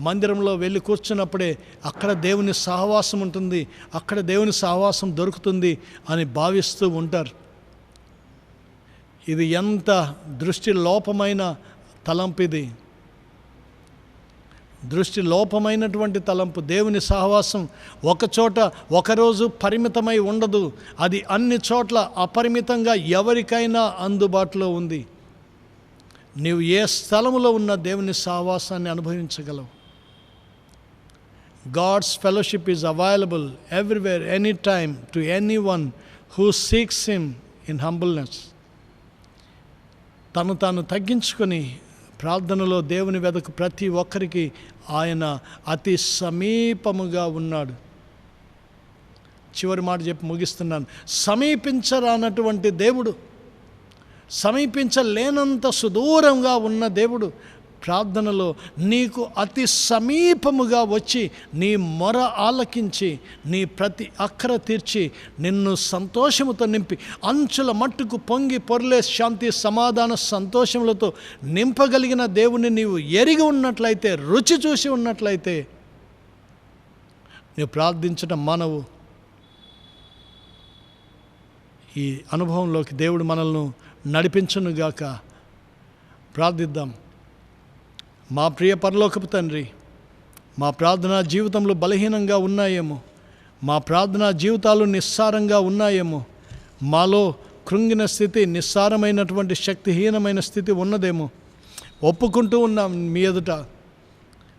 మందిరంలో వెళ్ళి కూర్చున్నప్పుడే అక్కడ దేవుని సహవాసం ఉంటుంది, అక్కడ దేవుని సహవాసం దొరుకుతుంది అని భావిస్తూ ఉంటారు. ఇది ఎంత దృష్టి లోపమైన తలంపిది. దృష్టి లోపమైనటువంటి తలంపు. దేవుని సహవాసం ఒకచోట ఒకరోజు పరిమితమై ఉండదు, అది అన్ని చోట్ల అపరిమితంగా ఎవరికైనా అందుబాటులో ఉంది. నీవు ఏ స్థలములో ఉన్న దేవుని సహవాసాన్ని అనుభవించగలవు. God's fellowship is available everywhere, anytime, to anyone who seeks Him in humbleness. తను తాను తగ్గించుకొని ప్రార్థనలో దేవుని వెదకు ప్రతి ఒక్కరికి ఆయన అతి సమీపముగా ఉన్నాడు. చివరి మాట చెప్పి ముగిస్తున్నాను. సమీపించరానటువంటి దేవుడు, సమీపించలేనంత సుదూరంగా ఉన్న దేవుడు ప్రార్థనలో నీకు అతి సమీపముగా వచ్చి నీ మొర ఆలకించి నీ ప్రతి అక్కర తీర్చి నిన్ను సంతోషముతో నింపి అంచుల మట్టుకు పొంగి పొర్లే శాంతి సమాధాన సంతోషములతో నింపగలిగిన దేవుని నీవు ఎరిగి ఉన్నట్లయితే, రుచి చూసి ఉన్నట్లయితే నీవు ప్రార్థించటం మానవు. ఈ అనుభవంలోకి దేవుడు మనల్ని నడిపించునుగాక. ప్రార్థిద్దాం. మా ప్రియ పరలోకపు తండ్రి, మా ప్రార్థనా జీవితంలో బలహీనంగా ఉన్నాయేమో, మా ప్రార్థనా జీవితాలు నిస్సారంగా ఉన్నాయేమో, మాలో కృంగిన స్థితి, నిస్సారమైనటువంటి శక్తిహీనమైన స్థితి ఉన్నదేమో ఒప్పుకుంటూ ఉన్నాం మీ ఎదుట.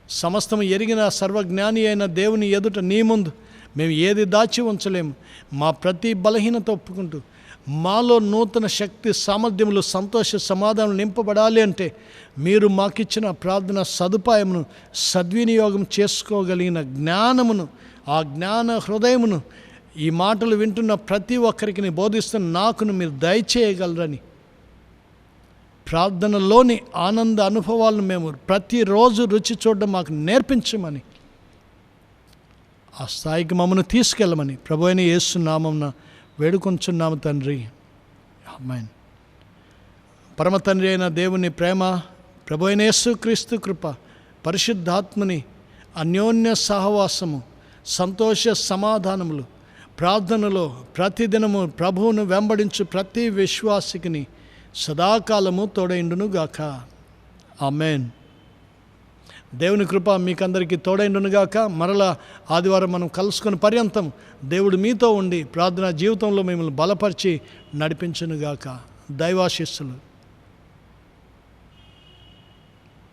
సమస్తము ఎరిగిన సర్వజ్ఞాని అయిన దేవుని ఎదుట నీ ముందు మేము ఏది దాచి ఉంచలేము. మా ప్రతి బలహీనత ఒప్పుకుంటూ మాలో నూతన శక్తి సామర్థ్యములు సంతోష సమాధానం నింపబడాలి అంటే మీరు మాకిచ్చిన ప్రార్థన సదుపాయమును సద్వినియోగం చేసుకోగలిగిన జ్ఞానమును, ఆ జ్ఞాన హృదయమును ఈ మాటలు వింటున్న ప్రతి ఒక్కరికి బోధిస్తున్న నాకును మీరు దయచేయగలరని, ప్రార్థనలోని ఆనంద అనుభవాలను మేము ప్రతిరోజు రుచి చూడడం మాకు నేర్పించమని, ఆ స్థాయికి మమ్మల్ని తీసుకెళ్ళమని ప్రభువైన యేసు నామమున వేడుకొంచున్నాము తండ్రి. ఆమేన్. పరమ తండ్రి అయిన దేవుని ప్రేమ, ప్రభువైన యేసుక్రీస్తు కృప, పరిశుద్ధాత్మని అన్యోన్య సహవాసము, సంతోష సమాధానములు ప్రార్థనలో ప్రతిదినము ప్రభువును వెంబడించు ప్రతి విశ్వాసికిని సదాకాలము తోడైండునుగాక. ఆమేన్. దేవుని కృప మీకందరికీ తోడైండునుగాక. మరలా ఆదివారం మనం కలుసుకుని పర్యంతం దేవుడు మీతో ఉండి ప్రార్థనా జీవితంలో మిమ్మల్ని బలపరిచి నడిపించునుగాక. దైవాశీస్సులు.